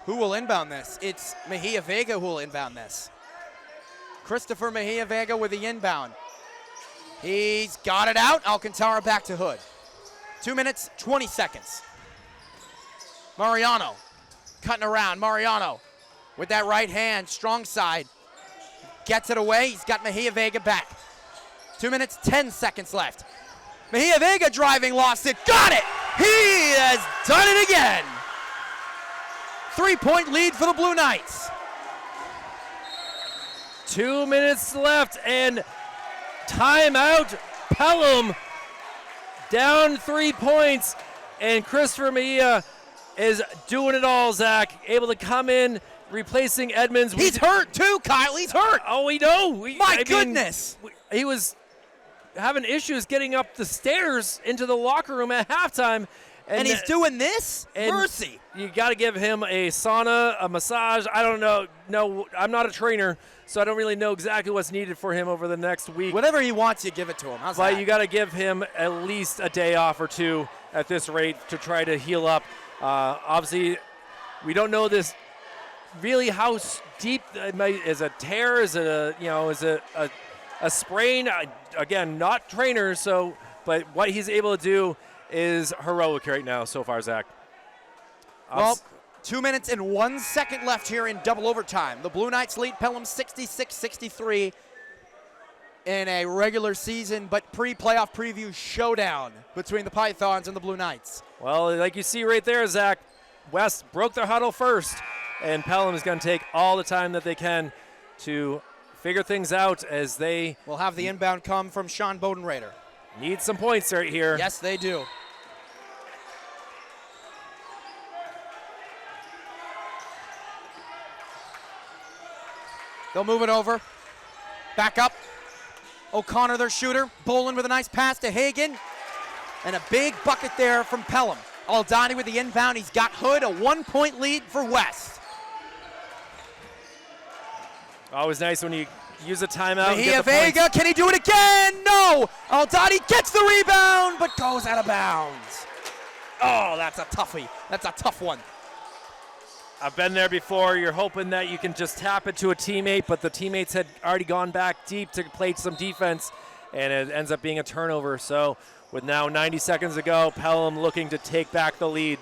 Who will inbound this? It's Mejia Vega who will inbound this. Christopher Mejia Vega with the inbound. He's got it out. Alcantara back to Hood. 2 minutes, 20 seconds. Mariano cutting around. Mariano with that right hand, strong side. Gets it away. He's got Mejia Vega back. 2 minutes, 10 seconds left. Mejia Vega driving, lost it. Got it! He has done it again. 3-point lead for the Blue Knights. 2 minutes left and timeout. Pelham down 3 points, and Christopher Mejia is doing it all, Zach. Able to come in, replacing Edmonds. He's hurt too, Kyle. He's hurt. Oh, we know. My goodness. He was having issues getting up the stairs into the locker room at halftime. And he's doing this? Mercy. You got to give him a sauna, a massage. I don't know. No, I'm not a trainer, so I don't really know exactly what's needed for him over the next week. Whatever he wants, you give it to him. How's but that? you got to give him at least a day off or two at this rate to try to heal up. Obviously, we don't know this really how deep it might, is a tear, is it a sprain? Again, not trainer, so but what he's able to do is heroic right now so far, Zach. Well, 2 minutes and 1 second left here in double overtime. The Blue Knights lead Pelham 66-63 in a regular season but pre-playoff preview showdown between the Pythons and the Blue Knights. Well, like you see right there, Zach, West broke their huddle first, and Pelham is going to take all the time that they can to figure things out as they will have the inbound come from Sean Bodenrader. Need some points right here. Yes, they do. They'll move it over. Back up. O'Connor, their shooter. Bolin with a nice pass to Hagan. And a big bucket there from Pelham. Aldani with the inbound. He's got Hood, a 1-point lead for West. Always nice when you use a timeout. Mejia Vega, can he do it again? No! Aldani gets the rebound, but goes out of bounds. Oh, that's a toughie. That's a tough one. I've been there before. You're hoping that you can just tap it to a teammate, but the teammates had already gone back deep to play some defense, and it ends up being a turnover. So with now 90 seconds to go, Pelham looking to take back the lead.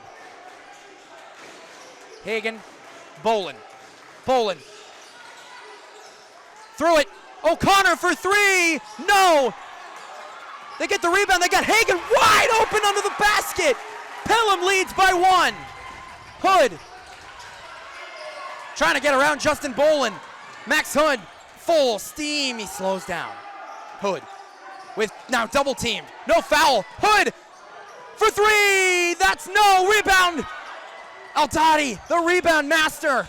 Hagan, Bolin. Through it. O'Connor for three. No. They get the rebound. They got Hagan wide open under the basket. Pelham leads by one. Hood trying to get around Justin Bolin. Max Hood, full steam. He slows down. Hood with now double teamed. No foul. Hood for three. That's no. Rebound. Aldani, the rebound master.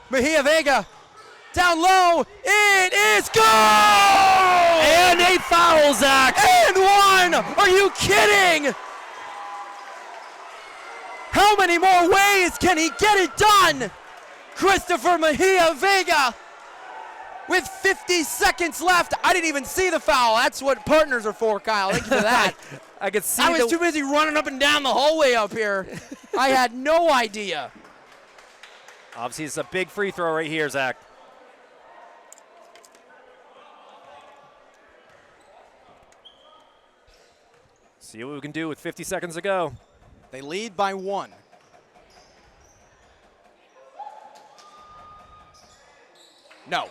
Mejia Vega down low. It is good! And a foul, Zach. And one. Are you kidding? How many more ways can he get it done? Christopher Mejia Vega with 50 seconds left. I didn't even see the foul. That's what partners are for, Kyle. Thank you for that. I could see. I was too busy running up and down the hallway up here. I had no idea. Obviously, it's a big free throw right here, Zach. See what we can do with 50 seconds to go. They lead by one. No.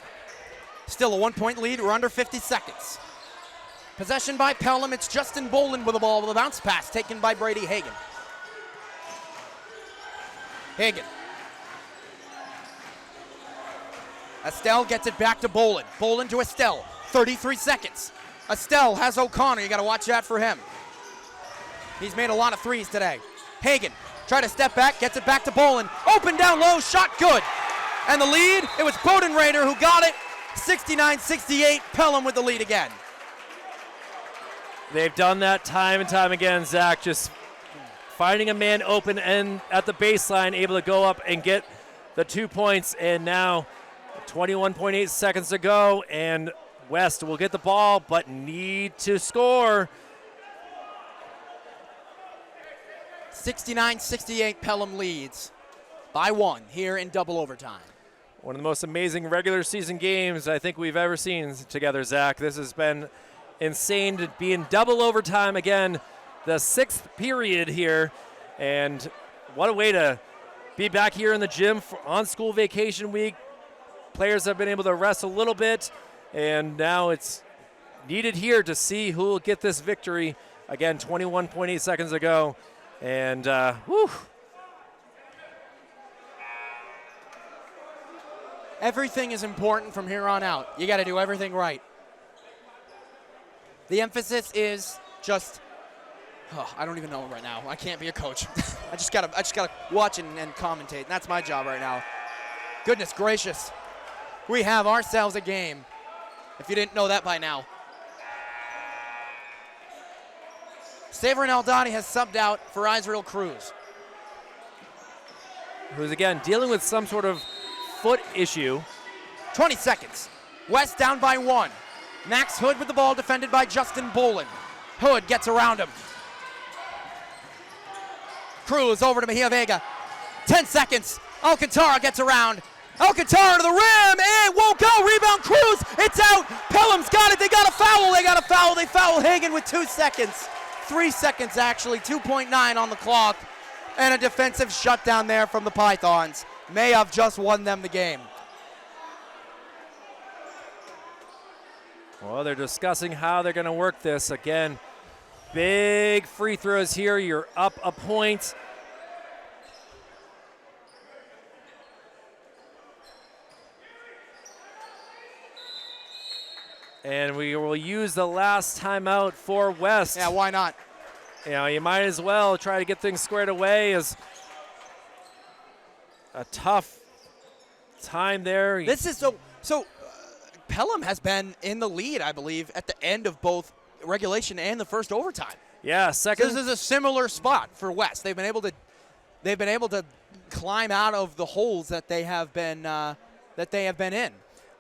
Still a 1-point lead. We're under 50 seconds. Possession by Pelham. It's Justin Bolin with the ball with a bounce pass taken by Brady Hagan. Estelle gets it back to Bolin. Bolin to Estelle. 33 seconds. Estelle has O'Connor. You got to watch out for him. He's made a lot of threes today. Hagan try to step back, gets it back to Bolin. Open down low, shot good. And the lead, it was Bodenrader who got it. 69-68, Pelham with the lead again. They've done that time and time again, Zach, just finding a man open and at the baseline, able to go up and get the 2 points. And now 21.8 seconds to go, and West will get the ball, but need to score. 69-68, Pelham leads by one here in double overtime. One of the most amazing regular season games I think we've ever seen together, Zach. This has been insane to be in double overtime again, the 6th period here. And what a way to be back here in the gym on school vacation week. Players have been able to rest a little bit, and now it's needed here to see who will get this victory. Again, 21.8 seconds ago. And, whew. Everything is important from here on out. You got to do everything right. The emphasis is just, I don't even know right now. I can't be a coach. I just gotta watch and commentate, and that's my job right now. Goodness gracious. We have ourselves a game, if you didn't know that by now. Saverin Aldani has subbed out for Israel Cruz. Who's, again, dealing with some sort of foot issue. 20 seconds. West down by 1. Max Hood with the ball, defended by Justin Bolin. Hood gets around him. Cruz over to Mejia Vega. 10 seconds. Alcantara gets around. Alcantara to the rim. It won't go. Rebound Cruz. It's out. Pelham's got it. They got a foul. They foul Hagan with 2 seconds. 3 seconds, actually. 2.9 on the clock. And a defensive shutdown there from the Pythons. May have just won them the game. Well, they're discussing how they're going to work this. Again, big free throws here. You're up a point. And we will use the last timeout for West. Yeah, why not? You know, you might as well try to get things squared away as a tough time there. This is so Pelham has been in the lead, I believe, at the end of both regulation and the first overtime. Yeah, second. This is a similar spot for West. They've been able to climb out of the holes that they have been in.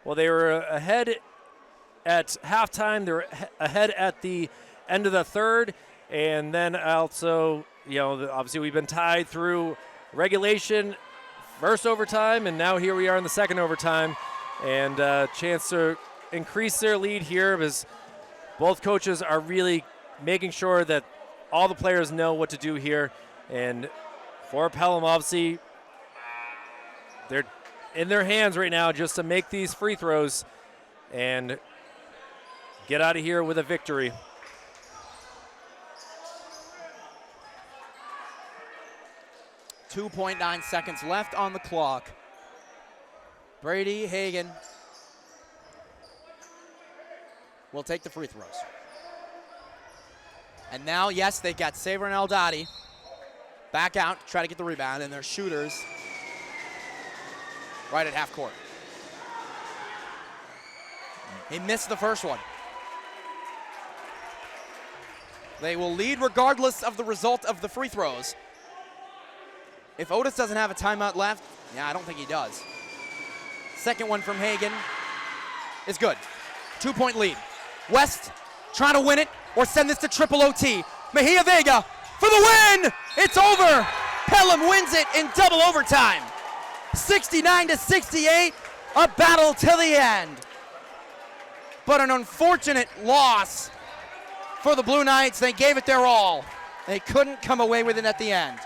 Well, they were ahead at halftime. They're ahead at the end of the third, and then also, you know, obviously we've been tied through regulation, first overtime, and now here we are in the second overtime, and a chance to increase their lead here because both coaches are really making sure that all the players know what to do here. And for Pelham, obviously, they're in their hands right now just to make these free throws and get out of here with a victory. .9 seconds left on the clock. Brady Hagan will take the free throws. And now, yes, they got Saver and Aldati back out, try to get the rebound, and their shooters right at half court. He missed the first one. They will lead regardless of the result of the free throws. If Otis doesn't have a timeout left, yeah, I don't think he does. Second one from Hagan is good. 2-point lead. West trying to win it or send this to triple OT. Mejia Vega for the win. It's over. Pelham wins it in double overtime. 69-68, a battle till the end. But an unfortunate loss for the Blue Knights. They gave it their all. They couldn't come away with it at the end.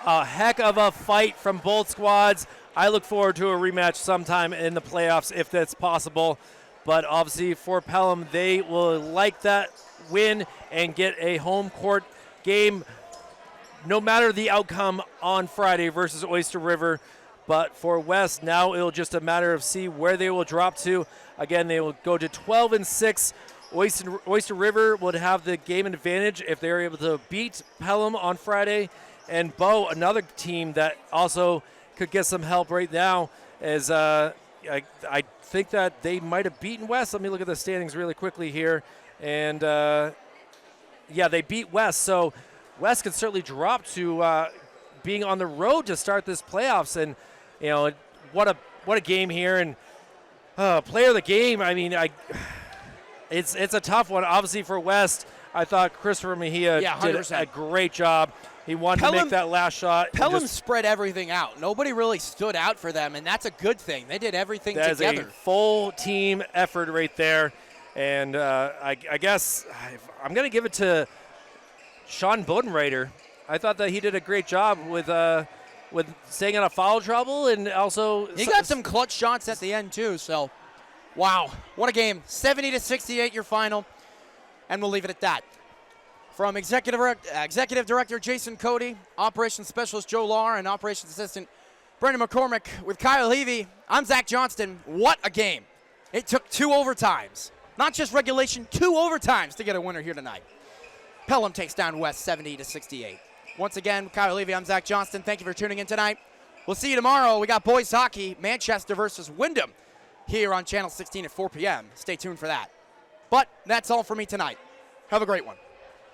A heck of a fight from both squads. I look forward to a rematch sometime in the playoffs if that's possible. But obviously for Pelham, they will like that win and get a home court game no matter the outcome on Friday versus Oyster River. But for West, now it'll just a matter of see where they will drop to. Again, they will go to 12-6. Oyster River would have the game advantage if they're able to beat Pelham on Friday. And Bow, another team that also could get some help right now, is I think that they might have beaten West. Let me look at the standings really quickly here. And, yeah, they beat West. So West could certainly drop to being on the road to start this playoffs. And, you know, what a game here. And player of the game, I mean, it's a tough one. Obviously for West, I thought Christopher Mejia did a great job. He wanted to make that last shot. Pelham spread everything out. Nobody really stood out for them, and that's a good thing. They did everything together. That is a full team effort right there. And I guess I'm going to give it to Sean Bodenreiter. I thought that he did a great job with staying out of foul trouble, and also he got some clutch shots at the end too. So, wow, what a game! 70-68 your final, and we'll leave it at that. From Executive Director Jason Cody, Operations Specialist Joe Lahr, and Operations Assistant Brendan McCormick with Kyle Levy, I'm Zach Johnston. What a game! It took 2 overtimes, not just regulation, 2 overtimes to get a winner here tonight. Pelham takes down West 70-68. Once again, Kyle Levy, I'm Zach Johnston. Thank you for tuning in tonight. We'll see you tomorrow. We got boys hockey, Manchester versus Wyndham, here on Channel 16 at 4 p.m. Stay tuned for that. But that's all for me tonight. Have a great one.